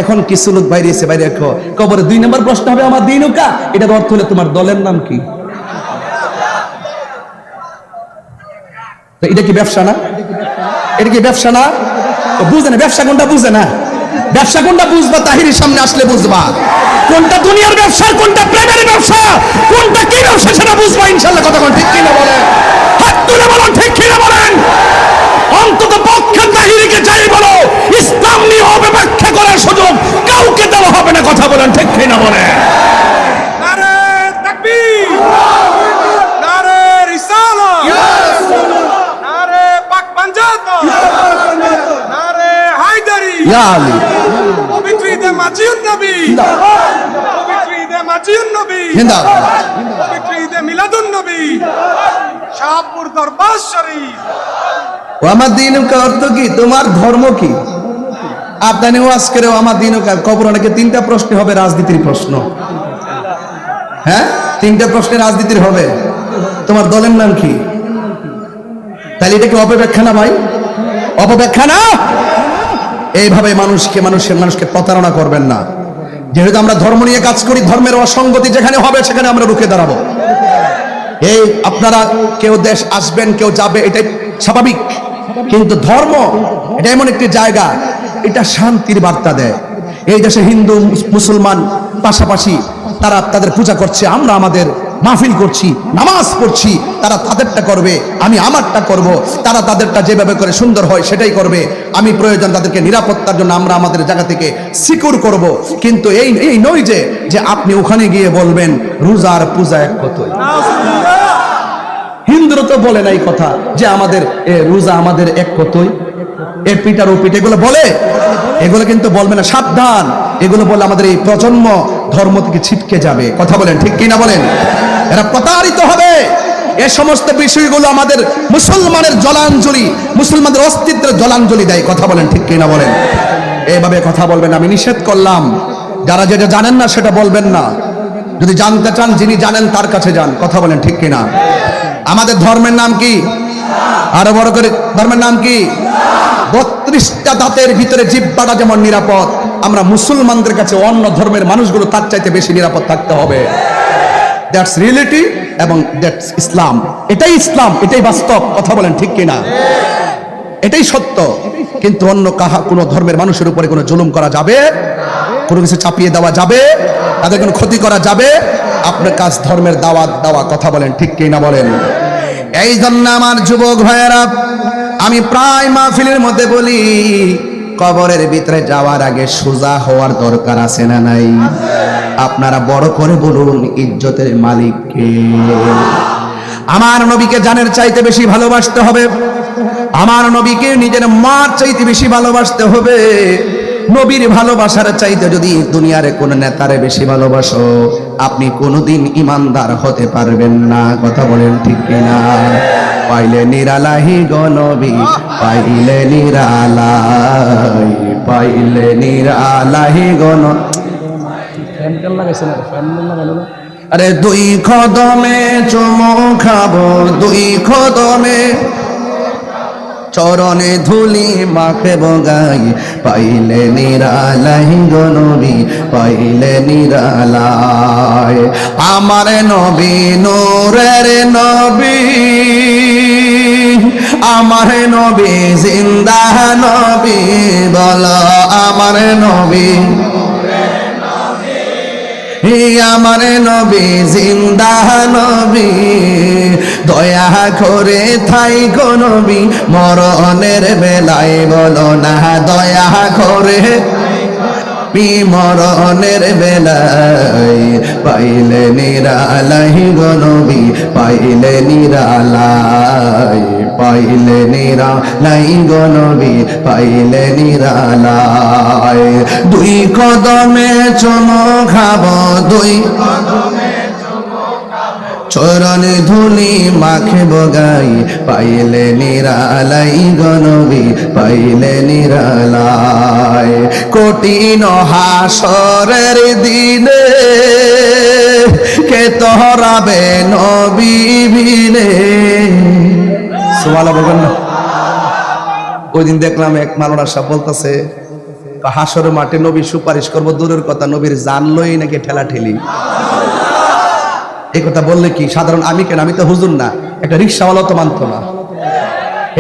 এখন কিছু লোক বাইরে এসে বাইরে কবরে 2 নম্বর প্রশ্ন হবে আমার দীনুকা। এটার অর্থ হলো তোমার দলের নাম কি? তো এটা কি ব্যবসা না? এটা কি ব্যবসা না? বুঝে না ব্যবসা কোনটা, বুঝে না ব্যবসা কোনটা। বুঝবা তাহিরের সামনে আসলে বুঝবা কোনটা দুনিয়ার ব্যবসা, কোনটা প্রেমের ব্যবসা, কোনটা কি ব্যবসা সেটা বুঝবা ইনশাআল্লাহ। কথা কোন ঠিক কিনা বলেন? হাত তুলে বলেন ঠিক কিনা বলেন। অন্তত পক্ষে তাহিরকে যাই বলো, ইসলাম নিয়ে অপব্যাখ্যা করার সুযোগ কাউকে দেওয়া হবে না। কথা বলেন ঠিক কিনা বলেন? নারে তাকবীর, নারে রিসালাত, নারে পাক পাঞ্জাতন, নারে হায়দারি, ইয়া আলী পবিত্র ঈদে মাজিউন নবী, পবিত্র ঈদে মাজিউন নবী, জিন্দাবাদ। পবিত্র ঈদে মিলাদুন নবী, শাহপুর দরবার শরীফ। আমার দীনুকা অর্থ কি? তোমার ধর্ম কি? আপনার ওয়াজ করে আমার দীনুকা কবর অনেকে 3টা প্রশ্ন হবে, রাজনীতির প্রশ্ন। হ্যাঁ, 3টা প্রশ্নে রাজনীতির হবে। তোমার দলের নাম কি? তাহলে এটা কি অপব্যাখ্যা না ভাই? অপব্যাখ্যা না? এইভাবে মানুষকে প্রতারণা করবেন না। যেহেতু আমরা ধর্ম নিয়ে কাজ করি, ধর্মের অসঙ্গতি যেখানে হবে সেখানে আমরা রুখে দাঁড়াবো। এই আপনারা কেউ দেশ আসবেন, কেউ যাবে, এটাই স্বাভাবিক। কিন্তু ধর্ম এটা এমন একটি জায়গা, এটা শান্তির বার্তা দেয়। এই দেশে হিন্দু মুসলমান পাশাপাশি তারা তাদের পূজা করছে, আমরা আমাদের মাহফিল করছি, নামাজ পড়ছি। তারা তাদেরটা করবে, আমি আমারটা করব। তারা তাদেরটা যেভাবে করে সুন্দর হয় সেটাই করবে। আমি প্রয়োজন তাদেরকে নিরাপত্তার জন্য আমরা আমাদের জায়গা থেকে সিকিউর করব। কিন্তু এই নয় যে আপনি ওখানে গিয়ে বলবেন রোজার পূজা এক কতই। হিন্দুরা তো বলে না এই কথা যে আমাদের রোজা আমাদের এক কতই, এর পিঠার ও পিঠ, এগুলো বলে? এগুলো কিন্তু বলবে না, সাবধান। এগুলো বলে আমাদের এই প্রজন্ম ধর্ম থেকে ছিটকে যাবে। কথা বলেন ঠিক কিনা বলেন? এরা প্রতারিত হবে। এই সমস্ত বিষয়গুলো আমাদের মুসলমানের জলাঞ্জলি, মুসলমানদের অস্তিত্বের জলাঞ্জলি দেয়। কথা বলেন ঠিক কিনা বলেন? এইভাবে কথা বলবেন। আমি নিষেধ করলাম, যারা যেটা জানেন না সেটা বলবেন না। যদি জানতে চান, যিনি জানেন তার কাছে যান। কথা বলেন ঠিক কিনা? আমাদের ধর্মের নাম কি? আরো বড় করে, ধর্মের নাম কি? 32টা দাঁতের ভিতরে জিহ্বাটা যেমন নিরাপদ, আমরা মুসলমানদের কাছে অন্য ধর্মের মানুষগুলো তার চাইতে বেশি নিরাপদ থাকতে হবে। দ্যাটস রিয়েলিটি এবং দ্যাটস ইসলাম। এটাই ইসলাম, এটাই বাস্তব। কথা বলেন ঠিক কিনা? এটাই সত্য। কিন্তু অন্য কোনো ধর্মের মানুষের উপরে কোনো জুলুম করা যাবে, কোনো কিছু চাপিয়ে দেওয়া যাবে, তাদের কোনো ক্ষতি করা যাবে? আপনার কাজ ধর্মের দাওয়াত দেওয়া। কথা বলেন ঠিক কিনা বলেন? এই জন্য আমার যুবক ভাইয়েরা, আমি প্রায় মাহফিলের মধ্যে বলি, কবরের ভিতরে যাওয়ার আগে সোজা হওয়ার দরকার আছে না নাই? আপনারা বড় করে বলুন, ইজ্জতের মালিক কে? আমার নবীকে জানের চাইতে বেশি ভালোবাসতে হবে। আমার নবীকে নিজের মার চাইতে বেশি ভালোবাসতে হবে। নবীর ভালোবাসার চাইতে যদি দুনিয়ার কোন নেতারে বেশি ভালোবাসো, আপনি কোনোদিন ইমানদার হতে পারবেন না। কথা বলেন ঠিক কিনা? পাইলে নিরালাহি গো নবী, পাইলে নিরালাই, পাইলে নিরালাহি গো নবী। আরে দুই কদমে চুমু খাবো, দুই কদমে চরণে ধুলি মাখে বগাই, পাইলে নিরালাই গো নবী, পাইলে নিরালাই। আমার নবী নূরের নবী, আমার নবী জিন্দা নবী, বলো আমার নবী, আমার নবী জিন্দা নবী, দয়া করে থাই গো নবী, মরণের বেলায় বলো না দয়া করে, মরণের বেলায় পাইলে নিরালাই গো নবী, পাইলে নিরালাই, পাইলে নিরালাই গো নবী, পাইলে নিরালাই। দুই কদমে চুমু খাবো, দুই চরণে ধুলি মাখে বগাই, পাইলে নিরালাই গো নবী, পাইলে নিরালাই। কঠিন হাসরের দিনে কে তোহরাবে নবী বিনে, সুবহানাল্লাহ বলবেন না? ওই দিন দেখলাম এক মাওলানা সাহেব বলতেছে হাসরের মাঠে নবী সুপারিশ করবো দূরের কথা, নবীর জান লই নাকি ঠেলা ঠেলি। এই কথা বললে কি সাধারণ, আমি কেন, আমি তো হুজুর না, একটা রিক্সাওয়ালা তো মানত না।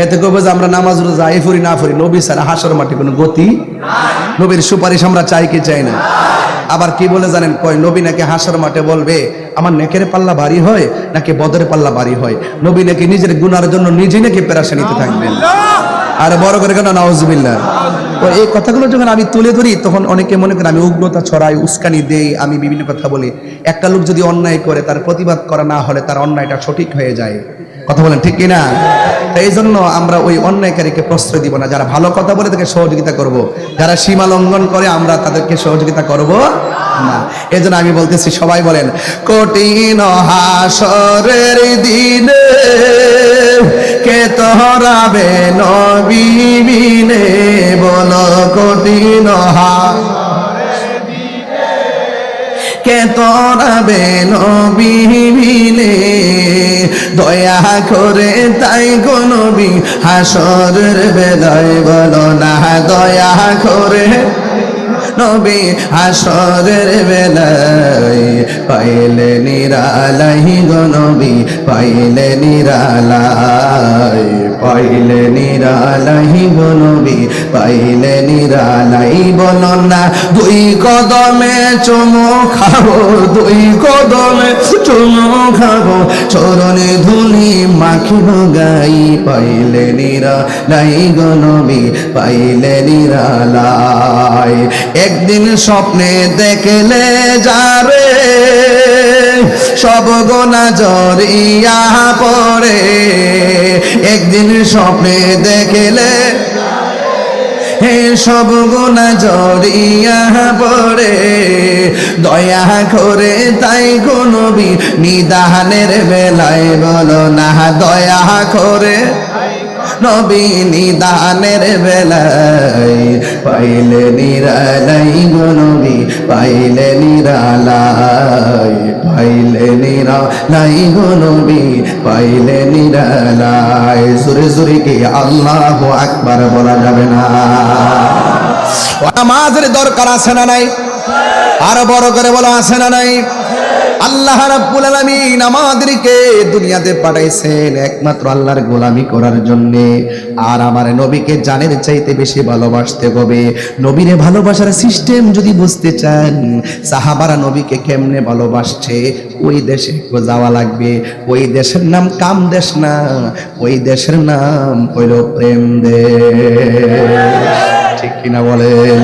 এতে কবে যে আমরা নামাজ রোজা এই ফুরি না ফুরি, নবী ছাড়া হাসরের মাঠে কোনো গতি, নবীর সুপারিশ আমরা চাই কি চাই না। আবার কি বলে জানেন, কয় নবী নাকি হাসরের মাঠে বলবে আমার নেকের পাল্লা ভারী হয় নাকি বদরের পাল্লা ভারী হয়, নবী নাকি নিজের গুনার জন্য নিজেই নাকি পেরেশানিতে থাকবেন। আর বড় করে কেন নাউজুবিল্লাহ। এই কথাগুলো যখন আমি তুলে ধরি তখন অনেকে মনে করে আমি উগ্রতা ছড়াই, উস্কানি দেই, আমি বিভিন্ন কথা বলি। একটা লোক যদি অন্যায় করে তার প্রতিবাদ করা না হলে তার অন্যায়টা সঠিক হয়ে যায়। কথা বলেন ঠিক কিনা? এই জন্য আমরা ওই অন্যায়কারীকে প্রশ্রয় দিব না, যারা ভালো কথা বলে তাকে সহযোগিতা করব, যারা সীমা লঙ্ঘন করে আমরা তাদেরকে সহযোগিতা করব না। এই জন্য আমি বলতেছি, সবাই বলেন কঠিন হাসরের দিনে কে তোহরাবে নবী বিনে, বলো কঠিন হাসরের দিনে কে তোহরাবে নবী বিনে, দয়া করে তাই গো নবী হাসরের বেলায় বলো না দয়া করে নবী, হাসরের বেলায় পাইলে নিরালাই গো নবী, পাইলে নিরালাই, পাইলে নিরালাই গো নবী, পাইলে নিরালাই। বলো না দুই কদমে চুমু খাবো, দুই কদমে চুমু খাবো, চরণে ধুলি মাখিব গাই, পাইলে নিরালাই গো নবী, পাইলে নিরালাই। একদিন স্বপ্নে দেখলে যারে সব গোনা জড়িয়া পড়ে, একদিন স্বপ্নে দেখলে হে সব গুনাহ জড়িয়া পড়ে, দয়া করে তাই গো নবী নিদানের বেলায় বলো না দয়া করে নবী, নিদানের বেলায় পাইলে নিরালাই গো নবী, পাইলে নিরালাই, পাইলে নিরালাই গো নবী, পাইলে নিরালাই। জোরে জোরে কি আল্লাহু আকবার বলা যাবে না? নামাজের দরকার আছে না নাই? আরো বড় করে বলা আছে না নাই? আল্লাহ রাব্বুল আলামিন আমাদেরকে দুনিয়াতে পাঠাইছেন একমাত্র আল্লাহর গোলামি করার জন্য। আর আমার নবীকে জানের চাইতে বেশি ভালোবাসতে হবে। নবীরে ভালোবাসার সিস্টেম যদি বুঝতে চান, সাহাবারা নবীকে কেমনে ভালোবাসছে ওই দেশে যাওয়া লাগবে। ওই দেশের নাম কাম দেশ না, ওই দেশের নাম হইল প্রেম দেশ। ঠিক কিনা বলেন?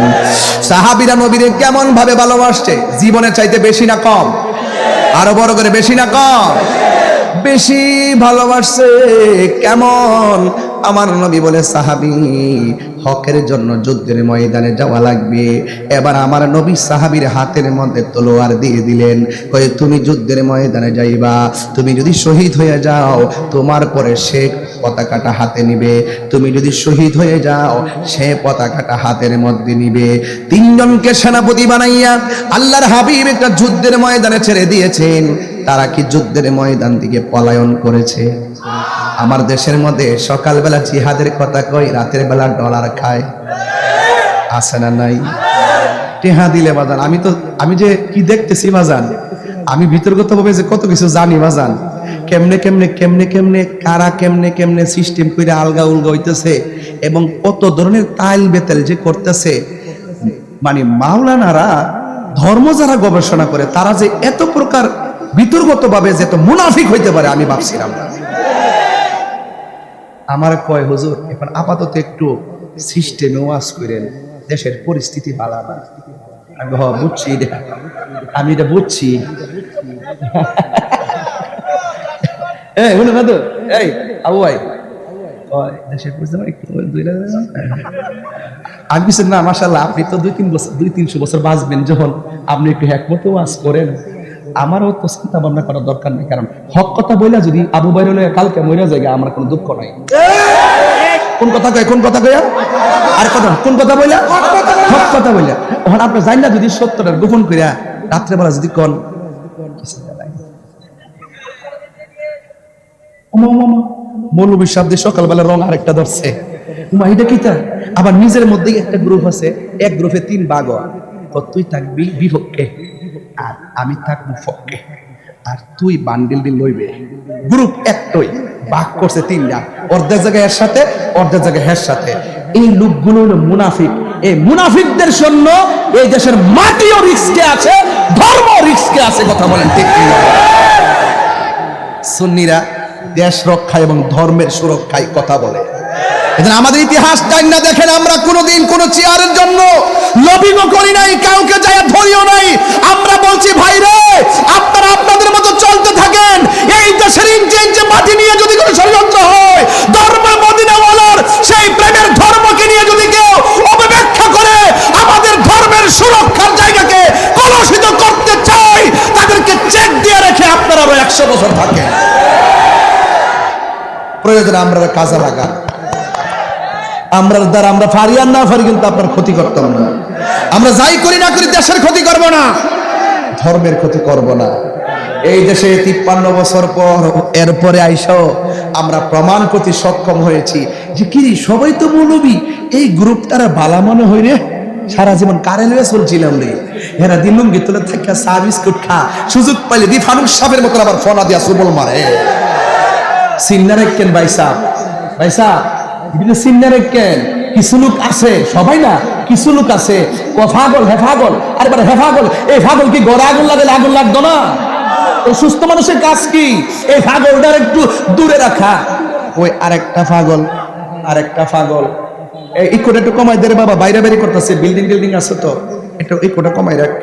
সাহাবীরা নবীরে কেমন ভাবে ভালোবাসছে, জীবনের চাইতে বেশি না কম? আরো বড় করে বেশি না কম? বেশি ভালোবাসছে। কেমন? আমার নবী বলে সাহাবী হকের জন্য যুদ্ধের ময়দানে যাওয়া লাগবে। এবার আমার নবী সাহাবীর হাতের মধ্যে তলোয়ার দিয়ে দিলেন, কয়ে তুমি যুদ্ধের ময়দানে যাইবা, তুমি যদি শহীদ হয়ে যাও তোমার পরে সে পতাকাটা হাতে নিবে, তুমি যদি শহীদ হয়ে যাও সে পতাকাটা হাতের মধ্যে নিবে। তিনজনকে সেনাপতি বানাইয়া আল্লাহর হাবিব একটা যুদ্ধের ময়দানে ছেড়ে দিয়েছেন। তারা কি যুদ্ধের ময়দান থেকে পলায়ন করেছে? আমার দেশের মধ্যে সকালবেলা জিহাদের কথা কই, রাতের বেলা ডলার খায়, আছে না নাই? টেহা দিলে বাজান, আমি যে কি দেখতেছি বাজান, আমি ভিতরগত ভাবে যে কত কিছু জানি বাজান, কেমনে কেমনে কেমনে কেমনে কারা কেমনে কেমনে সিস্টেম করে আলগা উলগা হইতেছে এবং কত ধরনের তাইল বেতাল যে করতেছে। মানে মাওলানারা ধর্ম যারা গবেষণা করে তারা যে এত প্রকার বিতর্কত ভাবে যে এত মুনাফিক হইতে পারে আমি ভাবছিলাম না। আমার কয় হুজুর এখন আপাতত একটু সিস্টেমে ওয়াজ করেন, দেশের পরিস্থিতি ভালো না। আমি বুঝছি, আমি এটা বুঝছি। এই শুনে না তো, এই আবু ভাই দেশের পরিস্থিতি একটু আমি বলছি না মাশাআল্লাহ আপনি তো 200-300 বছর বাঁচবেন, যখন আপনি একটু হ্যাকমতে ওয়াজ করেন আমারও তো চিন্তা ভাবনা করার দরকার নেই, কারণ হক কথা বইলা যদি আবু বাইর হলে কালকে মরে যায় আমার কোনো দুঃখ নাই। কোন কথা কয়, কোন কথা কইয়া আর কথা, কোন কথা বইলা হক কথা বইলা। ওখানে আপনি জানেন না যদি সত্যটা গোপন কইরা রাত্রেবেলা যদি কোন মৌলবী শব্দে সকালবেলা রং আরেকটা ধরছে, এটা কি তা? আবার নিজের মধ্যে একটা গ্রুপ আছে, এক গ্রুপে 3 ভাগ, তুই থাকবি বিপক্ষে আর আমি থাকবো পক্ষে, আর তুই বান্ডিল দিন লইবে। গ্রুপ একটাই, ভাগ করছে 3টা, অর্ধেক জায়গায় এর সাথে অর্ধেক জায়গায় এর সাথে। এই লোকগুলো হলো মুনাফিক। এই মুনাফিকদের জন্য এই দেশের মাটিও রিস্কে আছে, ধর্ম রিস্কে আছে। কথা বলেন ঠিক কিনা? সুন্নিরা দেশ রক্ষা এবং ধর্মের সুরক্ষায় কথা বলে। এজন্য আমাদের ইতিহাস জানা দেখেন, আমরা কোনোদিন কোন চেয়ারের জন্য লবিংও করি নাই, কাউকে যায় ধরিও নাই। আমরা বলছি ভাই রে, আপনারা আপনাদের মতো চলতে থাকেন। এই দেশের ইঞ্চে ইঞ্চে মাটি নিয়ে যদি কোনো ষড়যন্ত্র হয়, ধর্ম মদিনাওয়ালার সেই প্রেমের ধর্মকে নিয়ে যদি কেউ অপব্যাখ্যা করে আমাদের ধর্মের সুরক্ষার জায়গাকে কলুষিত করতে চায়, তাদেরকে চেক দিয়ে রেখে আপনারা আরো 100 বছর থাকেন। প্রয়োজনে আমরা কাজে লাগান। আমরা দ্বারা আমরা পারি আর না পারি কিন্তু আপনার ক্ষতি করতাম না। আমরা যাই করি না করি দেশের ক্ষতি করব না, ধর্মের ক্ষতি করব না। এই দেশে 53 বছর পর এরপরে আইসাও আমরা প্রমাণ করতে সক্ষম হয়েছি যে কি সবাই তো মৌলবী, এই গ্রুপটারা বালা মনে হয় রে। সারা জীবন কারেন্টে চলছিলাম রে, এরা দিলুম গিতলে থেকে চা বিস্কুট খা, সুযোগ পাইলে দি ফানুস সাহেবের মতো আবার ফোনা দিয়া সুবল মারে। সিন্নারে কেন ভাইসা ভাইসা সিন্নারে কেন? কিছু লোক আছে, সবাই না, কিছু লোক আছে ফাগল হেফাগল, আর এবার হেফাগল। এই ফাগল কি গড়ে আগুন লাগলে আগুন লাগতো না? সুস্থ মানুষের কাজ কি এই ফাগলটার একটু দূরে রাখা। ওই আরেকটা ফাগল, আরেকটা ফাগল, এই কোটা একটু কমাই দে রে বাবা, বাইরে বাইরে করতেছে, বিল্ডিং টিল্ডিং আছে তো, একটু এই কোটা কমাই রাখ।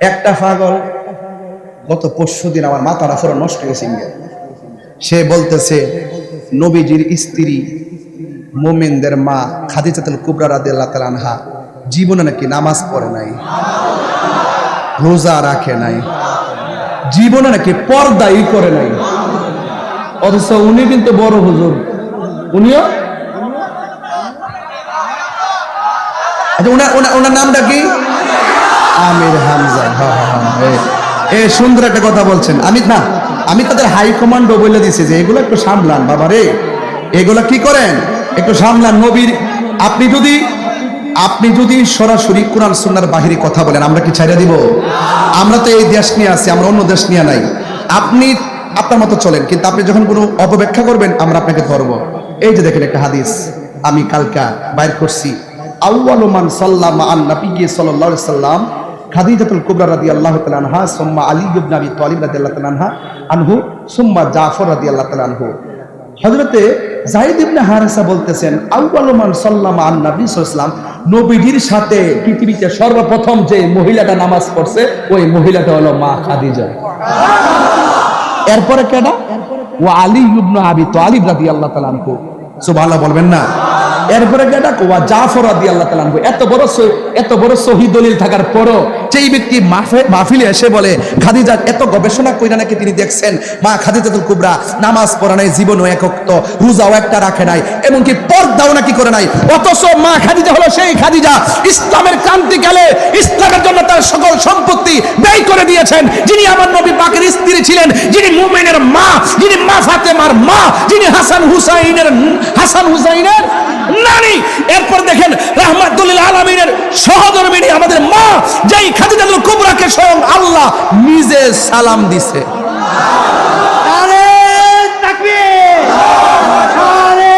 একটা ফাগল গত 25 দিন আমার মাথাটা পুরো নষ্ট হয়েছে। সে বলতেছে নবীজির স্ত্রী মুমিনদের মা খাদিজাতুল কুবরা রাদিয়াল্লাহু তাআলা আনহা জীবনে নাকি নামাজ পড়ে নাই, রোজা রাখে নাই, জীবনে নাকি পর্দাই করে নাই। অথচ উনি কিন্তু বড় হুজুর, উনিও। ওনার নামটা কি? আমির হামজা। সুন্দর একটা কথা বলছেন। আমি তাদের হাইকমান্ডও বলে দিছি যে এগুলো একটু সামলান বাবা রে, এগুলা কি করেন একটু সামলান। নবীর আপনি যদি সরাসরি কোরআন সুন্নাহর বাহিরে কথা বলেন, আমরা কি ছাইড়া দিব? আমরা তো এই দেশ নিয়ে আছি, আমরা অন্য দেশ নিয়ে নাই। আপনি আপনার মতো চলেন, কিন্তু আপনি যখন কোনো অপব্যাখ্যা করবেন আমরা আপনাকে ধরবো। এই যে দেখেন একটা হাদিস আমি কালকা বাইর করছি, আউয়ালু মান সাল্লামা আন নবী সাল্লাল্লাহু আলাইহি সাল্লাম খাদিজাতুল কুবরা রাদিয়াল্লাহু তাআলা আনহা, সুম্মা আলী ইবনে আবি তালিব রাদিয়াল্লাহু তাআলা আনহু, সুম্মা জাফর রাদিয়াল্লাহু তাআলা আনহু। হযরতে যায়েদ ইবনে হারেসা বলতেছেন, আউয়ালু মান সাল্লামা আন নবী সাল্লাল্লাহু আলাইহি সাল্লাম, নবীজির সাথে পৃথিবীতে সর্বপ্রথম যে মহিলাটা নামাজ পড়ছে ওই মহিলাটা হলো মা খাদিজা। এরপরে কেডা? ও আলী ইবনে আবি তালিব রাদিয়াল্লাহু তাআলা আনহু, সুবহানাল্লাহ বলবেন না? এরপরে যেটা ওয়া জাফর রাদিয়াল্লাহু তাআলা আনহু। এত বড় সহিহ দলিল থাকার পরও যেই ব্যক্তি মাহফিলে এসে বলে খাদিজা, এত গবেষণা কইরা নাকি তিনি দেখছেন মা খাদিজাতুল কুবরা নামাজ পড়া নাই, জীবনও এক ওয়াক্ত, রোজাও একটা রাখে নাই, এমনকি পর্দাও নাকি করে নাই, অথচ মা খাদিজা হলো সেই খাদিজা ইসলামের ক্রান্তিকালে ইসলামের জন্য তার সকল সম্পত্তি ব্যয় করে দিয়েছেন, যিনি আমার নবী পাকের স্ত্রী ছিলেন, যিনি মুমিনের মা, যিনি মা ফাতেমার মা, যিনি হাসান হুসাইনের নানি। এরপর দেখেন রাহমাতুল লিল আলামিনের সহধর্মিণী আমাদের মা, যেই খাদিজাতুল কুবরাকে স্বয়ং আল্লাহ নিজে সালাম দিছে। নারে তাকবীর, নারে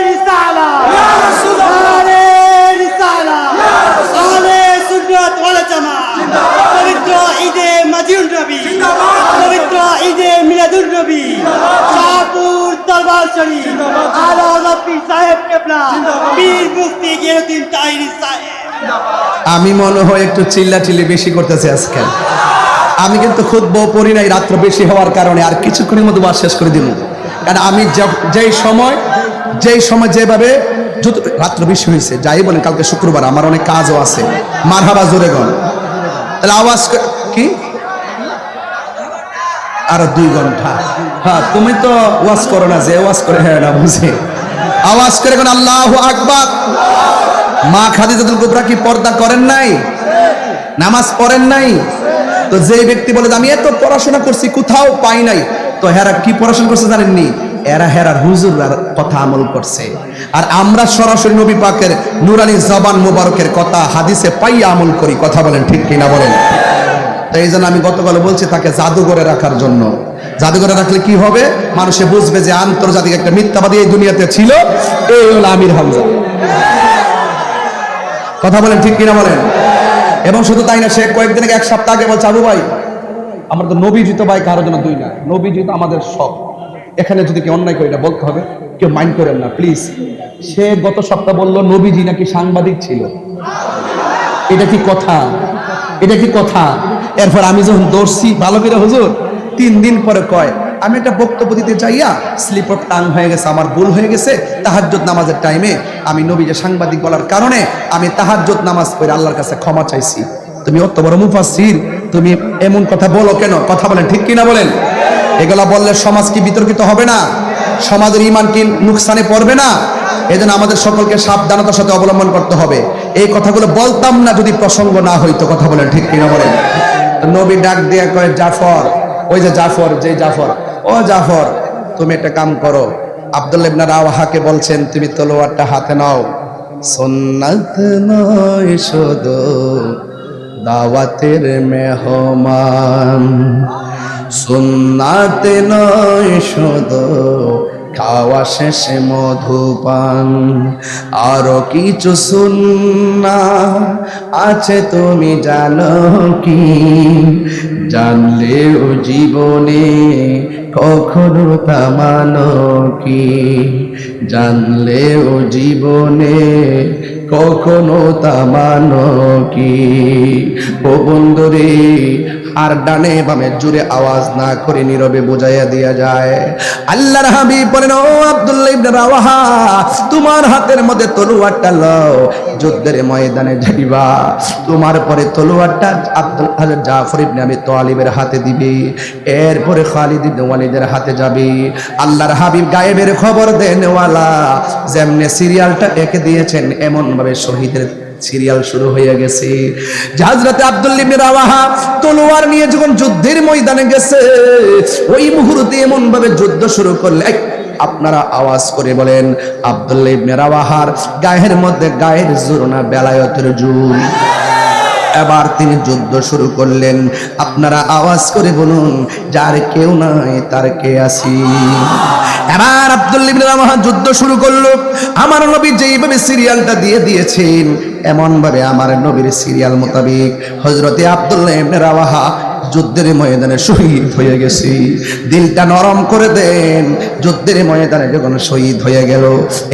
রিসালাত, নারে রিসালাত, আহলে সুন্নাত ওয়াল জামাত, পবিত্র ঈদে মাজিউন নবী, পবিত্র ঈদে মিলাদুন নবী, শাহপুর দরবার শরীফ, আলা নবী সাহেব কেবলা, পীর মুফতি গিয়াসউদ্দিন তাহিরি সাহেব। আমি মনে হয় একটু চিল্লাচিল্লি বেশি করতেছি আজকে। আমি কিন্তু খুতবা পড়ি নাই রাত্র বেশি হওয়ার কারণে, আর কিছুক্ষণের মধ্যে বাস শেষ করে দিলাম। কারণ আমি যেই সময় যেভাবে রাত্র বেশি হয়েছে, যাই বলেন কালকে শুক্রবার, আমার অনেক কাজও আছে। মারহাবা জোরে গণ, তাহলে আওয়াজ কি আর 2 ঘন্টা। হ্যাঁ, তুমি তো ওয়াজ করো না, যে ওয়াজ করে হ্যাঁ না বুঝে আওয়াজ করে কোন আল্লাহু আকবার। মা খাদিজাতুল কুবরা কি পর্দা করেন নাই? নামাজ পড়েন নাই? তো যে ব্যক্তি বলে আমি এত পড়াশোনা করছি কোথাও পাই নাই, তো হেরা কি পড়াশোনা করছে জানেননি? হেরার হুজুররা কথা আমল করছে, আর আমরা সরাসরি নবী পাকের নুরানি জবান মুবারকের কথা হাদিসে পাইয়া আমল করি। কথা বলেন ঠিক কিনা বলেন? তো এই জন্য আমি গতকাল বলছি তাকে জাদুঘরে রাখার জন্য। জাদুঘরে রাখলে কি হবে? মানুষে বুঝবে যে আন্তর্জাতিক একটা মিথ্যাবাদী এই দুনিয়াতে ছিল, এই হলো আমির হামজা। কথা বলেন ঠিক কিনা বলেন? এবং শুধু তাই না, সে কয়েকদিন আগে, 1 সপ্তাহ আগে বলছে আবু ভাই, আমরা তো নবীজিত ভাই কারোর জন্য 2 না, নবীজিত আমাদের সব। এখানে যদি কেউ অন্যায় করে এটা বলতে হবে, কেউ মাইন্ড করেন না প্লিজ। সে গত সপ্তাহ বললো নবীজি নাকি সাংবাদিক ছিল। এটা কি কথা? এটা কি কথা? এরপর আমি যখন দৌড়ছি ভালো করে, হুজুর 3 দিন পরে কয় আমি একটা বক্তব্য দিতে চাইয়া স্লিপ অফ টাং হয়ে গেছে, আমার ভুল হয়ে গেছে। তাহাজ্জুদ নামাজের টাইমে আমি নবীকে সাংবাদিক বলার কারণে আমি তাহাজ্জুদ নামাজ পড়ে আল্লাহর কাছে ক্ষমা চাইছি। তুমি অত বড় মুফাসসির, তুমি এমন কথা বলো কেন? কথা বলেন ঠিক কিনা বলেন? এগুলা বললে সমাজ কি বিতর্কিত হবে না? সমাজের ঈমান কি নুকসানে পড়বে না? এজন্য আমাদের সকলকে সাবধানতার সাথে অবলম্বন করতে হবে। এই কথাগুলো বলতাম না যদি প্রসঙ্গ না হইতো। কথা বলেন ঠিক কিনা বলেন? নবী ডাক দিয়ে কয় জাফর, ওই যে জাফর, যে জাফর, ও জাফর তুমি একটা কাম করো। আব্দুল্লাহ ইবনে রাওয়াহাকে বলছেন তুমি তলোয়ারটা হাতে নাও। সুন্নাত নয় শুধু দাওয়াতের মেহমান, সুন্নাত নয় শুধু খাওয়া শেষে মধুপান, আরো কিছু সুন্নাহ আছে তুমি জানো কি? জানলেও জীবনে কখনো তা মানো কি? জানলেও জীবনে কখনো তা মানো কি? ও বন্ধুরে, আর ডানে বামে জুড়ে আওয়াজ না করে নীরবে বুঝাইয়া দিয়া যায়। আল্লাহর হাবিব বলেন, ও আব্দুল্লাহ ইবনে রাওয়াহা, তোমার হাতের মধ্যে তলোয়ারটা লও, যুদ্ধের ময়দানে যাইবা। তোমার পরে তলোয়ারটা জাফর ইবনে আবি তালিবের হাতে দিবে, এরপরে খালিদ ইবনে ওয়ালিদের হাতে যাবে। আল্লাহর হাবিব গায়েবের খবর দেনওয়ালা, যেমনে সিরিয়ালটা এঁকে দিয়েছেন এমন ভাবে শহীদের সিরিয়াল শুরু হয়ে গেছে। হযরত আব্দুল্লাহ ইবনে রাওয়াহা তলোয়ার নিয়ে যখন যুদ্ধের ময়দানে গেছে, ওই মুহূর্তে এমন ভাবে যুদ্ধ শুরু করলে, আপনারা আওয়াজ করে বলেন, আব্দুল্লাহ ইবনে রাওয়াহার গায়ের মধ্যে গায়ের জোর না বেলায়েতের জোর। এবার তিনি যুদ্ধ শুরু করলেন। আপনারা আওয়াজ করে বলুন, যার কেউ নাই তার কে আছি। এবার আব্দুল্লাহ ইবনে রাওয়াহা যুদ্ধ শুরু করলো। আমার নবী যেইভাবে সিরিয়ালটা দিয়ে দিয়েছেন, এমন ভাবে আমার নবীর সিরিয়াল মোতাবেক হযরতে আব্দুল্লাহ ইবনে রাওয়াহা যুদ্ধের ময়দানে শহীদ হয়ে গেছি। দিলটা নরম করে দেন। যুদ্ধের ময়দানে যখন শহীদ হয়ে গেল,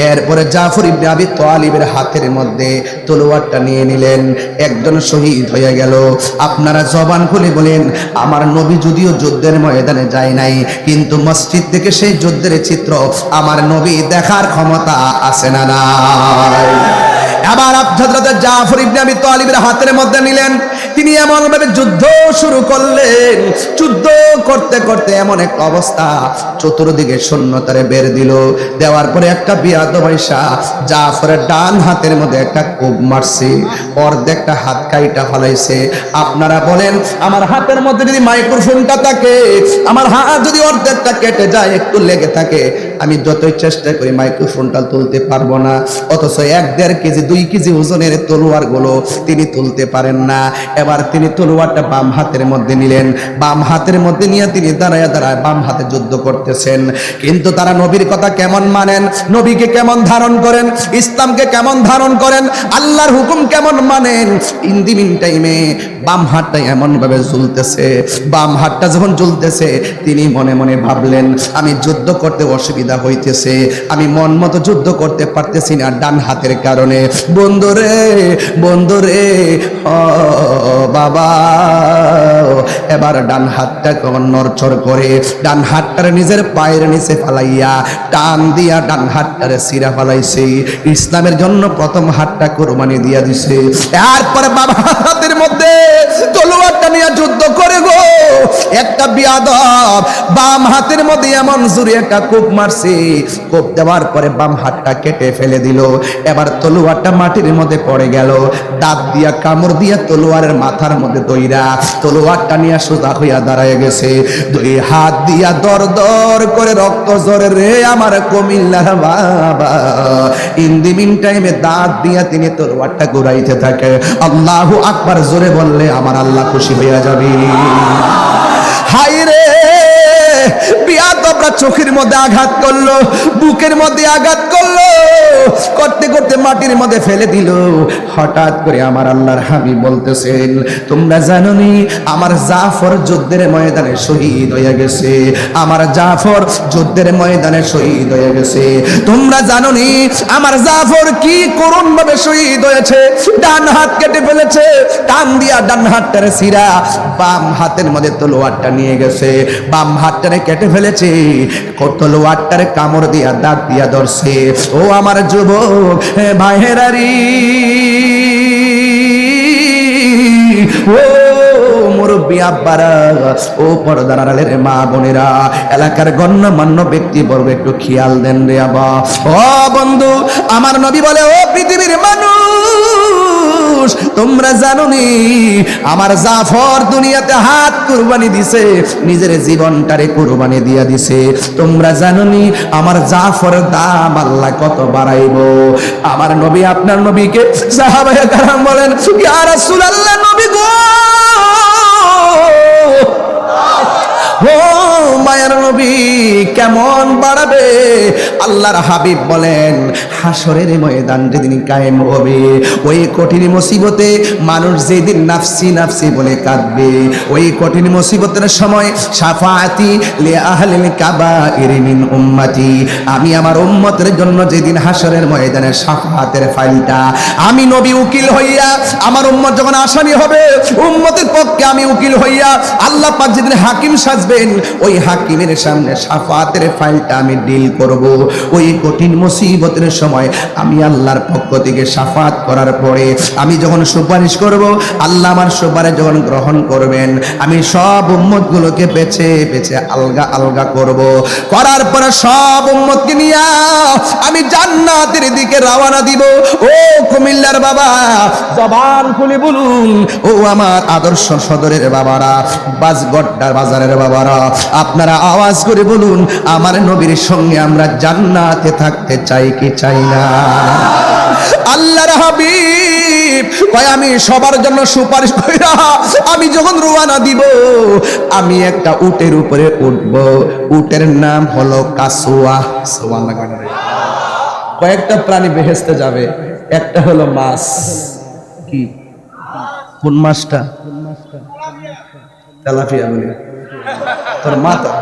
এরপরে জাফর ইবনে আবি তালিবের হাতের মধ্যে তলোয়ারটা নিয়ে নিলেন। একজন শহীদ হয়ে গেল। আপনারা জবান খুলে বলেন, আমার নবী যদিও যুদ্ধের ময়দানে যায় নাই, কিন্তু মসজিদ থেকে সেই যুদ্ধের চিত্র আমার নবী দেখার ক্ষমতা আছে না নাই? আবার হযরত জাফর ইবনে আবি তালিবের হাতের মধ্যে নিলেন। তিনি এমন ভাবে যুদ্ধ শুরু করলেন। যুদ্ধ করতে করতে এমন এক অবস্থা, চতুর্দিকে শূন্যতারে বের দিল। দেওয়ার পরে একটা বিয়াদব আইসা জাফরের ডান হাতের মধ্যে একটা কোপ মারছে, অর্ধেকটা হাত কাইটা ফলাইছে। আপনারা বলেন, আমার হাতের মধ্যে যদি মাইক্রোফোনটা থাকে, আমার হাত যদি অর্ধেকটা কেটে যায়, একটু লেগে থাকে, আমি যতই চেষ্টা করি মাইক্রোফোনটা তুলতে পারবো না। অথচ 1-1.5 কেজি 2 কেজি ওজনের তলোয়ার গুলো তিনি তুলতে পারেন না। এবার তিনি তলোয়ারটা বাম হাতের মধ্যে নিলেন। বাম হাতের মধ্যে নিয়ে তিনি দাঁড়ায় দাঁড়ায় বাম হাতে যুদ্ধ করতেছেন। কিন্তু তারা নবীর কথা কেমন মানেন, নবীকে কেমন ধারণ করেন, ইসলামকে কেমন ধারণ করেন, আল্লাহর হুকুম কেমন মানেন, ইন দি মিন টাইমে বাম হাতটা এমন ভাবে ঝুলতেছে। বাম হাতটা যখন ঝুলতেছে, তিনি মনে মনে ভাবলেন, আমি যুদ্ধ করতে অসুবিধা হইতেছে, আমি মন মতো যুদ্ধ করতে পারতেছি না ডান হাতের কারণে। বন্ধুরে বন্ধুরে, ও বাবা, এবার ডান হাতটা কেমন নড়চড় করে ডান হাতটারে নিজের পায়ের নিচে ফালাইয়া টান দিয়া ডান হাতটারে সিরা ফালাইছে। ইসলামের জন্য প্রথম হাতটা কোরবানি দিয়া দিছে। এরপরে বাবা হাতের মধ্যে তলোয়ারটা নিয়ে যুদ্ধ করে গো, একটা বিয়াদব বাম হাতের মধ্যে এমন জোরে একটা কোপ মারছে। কোপ দেওয়ার পরে বাম হাতটা কেটে ফেলে দিল। এবার তলোয়ারটা মাটির মধ্যে পড়ে গেল। দাঁত দিয়া কামড় দিয়া তলোয়ারের মাথার মধ্যে দইরা তলোয়ারটা নিয়ে সোজা হইয়া দাঁড়ায় গেছে। 2 হাত দিয়া দর দর করে রক্ত ঝরে রে আমার কুমিল্লার বাবা। ইন দি মিন টাইমে দাঁত দিয়া তিনি তলোয়ারটা ঘুরাইতে থাকে। আল্লাহু আকবার জোরে বললে আমার আল্লাহ খুশি হইয়া যাবে। হায় রে, বিয়াদবরা চোখের মধ্যে আঘাত করলো, বুকের মধ্যে আঘাত করলো, করতে করতে মাটির মধ্যে ফেলে দিল। হঠাৎ করে আমার আল্লাহর হাবিব বলতেছেন, তোমরা জানোনি আমার জাফর যুদ্ধের ময়দানে শহীদ হয়ে গেছে, আমার জাফর যুদ্ধের ময়দানে শহীদ হয়ে গেছে। তোমরা জানোনি আমার জাফর কি করুণ ভাবে শহীদ হয়েছে, ডান হাত কেটে ফেলেছে, টান দিয়া ডান হাতটারে সিরা বাম হাতের মধ্যে তলোয়ারটা নিয়ে গেছে, বাম হাতটারে কেটে ফেলেছে, তলোয়ারটারে কামড় দিয়া দাঁত দিয়া ধরছে। ও আমার যুবক ভাইয়েরারি, ও মুরব্বী আব্বারা, ও পর্দার আড়ালের মা বোনেরা, এলাকার গণ্যমান্য ব্যক্তিবর্গ একটু খেয়াল দেন রে আবা। ও বন্ধু, আমার নবী বলে, ও পৃথিবীর মানুষ, তোমরা জানোনি আমার জাফর দুনিয়াতে হাত কুরবানি দিছে, নিজের জীবনটারে কুরবানি দিয়া দিছে। তোমরা জানোনি আমার জাফর দাম আল্লাহ কত বাড়াইবো। আমার নবী আপনার নবীকে সাহাবায়ে কেরাম বলেন, ইয়া রাসূলুল্লাহ, নবী গো, ও মায়ের নবী কেমন বাড়াবে? আল্লাহর হাবিব বলেন, হাসরের ময়দান যেদিন কায়েম হবে, ওই কঠিন মুসিবতে মানুষ যেদিন নাফসি নাফসি বলে কাঁদবে, ওই কঠিন মুসিবতের সময় শাফাআতি লি আহলিল কাবাইর মিন উম্মতি, আমি আমার উম্মতের জন্য যেদিন হাসরের ময়দানে শাফাআতের ফাইলটা আমি নবী উকিল হইয়া, আমার উম্মত যখন আসামি হবে, উম্মতের পক্ষে আমি উকিল হইয়া আল্লাহ পাক যেদিন হাকিম সাজবেন, ওই হাকিমের সামনে শাফাআতের ফাইলটা আমি ডিল করব। ওই কঠিন মুসিবতের সময় আমি আল্লাহর পক্ষ থেকে শাফাআত করার পরে আমি যখন সুপারিশ করব, আল্লাহ আমার সুপারিশ যখন গ্রহণ করবেন, আমি সব উম্মতগুলোকে বেছে বেছে আলগা আলগা করব। করার পরে সব উম্মতকে নিয়ে আমি জান্নাতের দিকে রওনা দিব। ও কুমিল্লার বাবা, জবান খুলে বলুন, ও আমার আদর্শ সদরের বাবারা, বাজগড্ডার বাজারের বাবারা, আপনারা আওয়াজ করে বলুন, আমার নবীর সঙ্গে আমরা জান্নাতে থাকতে চাই কি চাই না? আল্লাহর হাবিব কয়, আমি সবার জন্য সুপারিশ কইরা আমি যখন রওনা দিব, আমি একটা উটের উপরে উঠব। উটের নাম হলো কাসুয়া। সুবহানাল্লাহ। কয়েকটা প্রাণী বেহেশতে যাবে, একটা হলো মাছ। কি? কোন মাছটা? তেলাপিয়া বলি তোর মাথা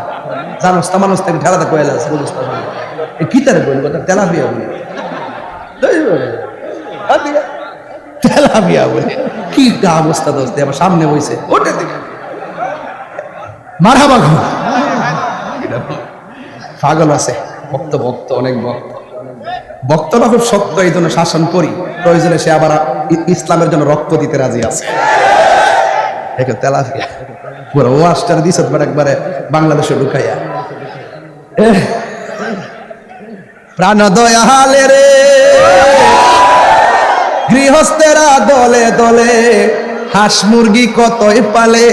জানোস তা মানুষ থেকে ঠেলাতে কয়েলা আছে বুঝতে পারি কি তারে বলি কথা তেলাপিয়া বলি তেলাপিয়া বলি কি অবস্থা দোস্ত আবার সামনে বইছে ওটা দিকে মারহাবা গো পাগল আছে ভক্ত ভক্ত অনেক ভক্ত ভক্তরা খুব শক্ত এই জন্য শাসন করি প্রয়োজনে সে আবার ইসলামের জন্য রক্ত দিতে রাজি আছে তেলাপিয়া পুরো ওয়াশটার দিস একবারে বাংলাদেশে ঢুকাইয়া প্রাণ দয়ালে রে গৃহস্থেরা দলে দলে হাঁস মুরগি কতই পালে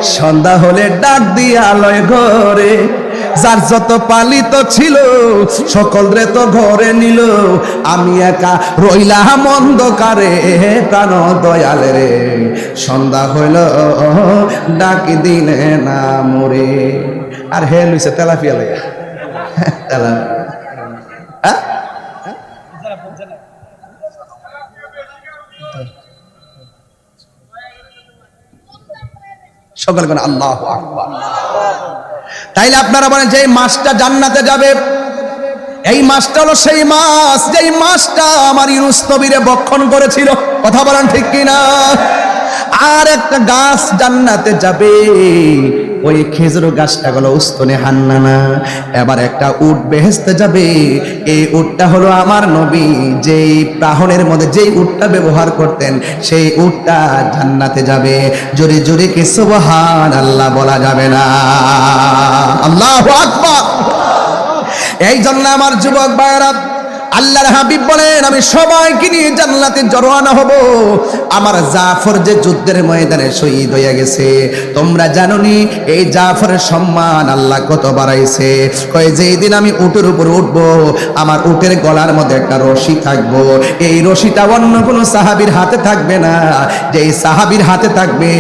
সন্ধ্যা হলে ডাক দিয়া লয় ঘরে যার যত পালিত ছিল সকল রে তো ঘরে নিল আমি একা রইলাম অন্ধকারে প্রাণ দয়ালে রে সন্ধ্যা হইল ডাক দিলে না মরে আর হে লইছে তেলাপিয়া লইয়া তেলা হ্যাঁ সকল কোন আল্লাহু আকবার তাইলে আপনারা বলেন যে মাছটা জান্নাতে যাবে এই মাছটা হলো সেই মাছ যেই মাছটা আমার ইউনুস নবীরে বক্ষণ করেছিল কথা বলেন ঠিক কিনা আর একটা গাছ জান্নাতে যাবে ওই খেজুর গাছটা হলো উস্তনে হান্নানা এবার একটা উট বেহেশতে যাবে এই উটটা হলো আমার নবী যেই প্রাহনের মধ্যে যেই উটটা ব্যবহার করতেন সেই উটটা জান্নাতে যাবে জোরে জোরে কি সুবহানাল্লাহ বলা যাবে না আল্লাহু আকবার এই জন্য আমার যুবক ভাইরা আল্লাহর হাবিব বলেন আমি সবাইকে নিয়ে জান্নাতে রওনা হব আমার জাফর যে যুদ্ধের ময়দানে শহীদ হয়ে গেছে তোমরা জানোনি এই জাফরের সম্মান আল্লাহ কত বাড়াইছে কয় যেই দিন আমি উটের উপর উঠব আমার উটের গলার মধ্যে একটা রশি থাকবো এই রশিটা অন্য কোনো সাহাবীর হাতে থাকবে না যেই সাহাবীর হাতে থাকবে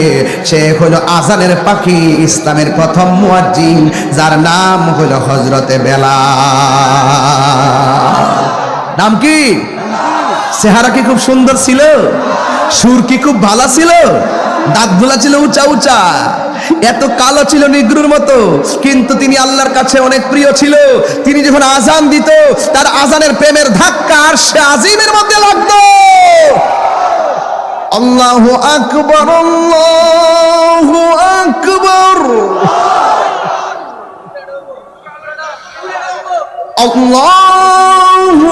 সে হলো আযানের পাখি ইসলামের প্রথম মুয়াজ্জিন যার নাম হলো হযরতে বেলাল নাম কি চেহারা কি খুব সুন্দর ছিল সুর কি খুব ভালো ছিল দাঁতগুলা ছিল উঁচা উঁচা এত কালো ছিল নিগ্রুর মতো কিন্তু তিনি আল্লাহর কাছে অনেক প্রিয় ছিল তিনি যখন আজান দিত তার আজানের প্রেমের ধাক্কা আরশে আজিমের মধ্যে লাগতো আল্লাহু আকবার আল্লাহু আকবার আল্লাহু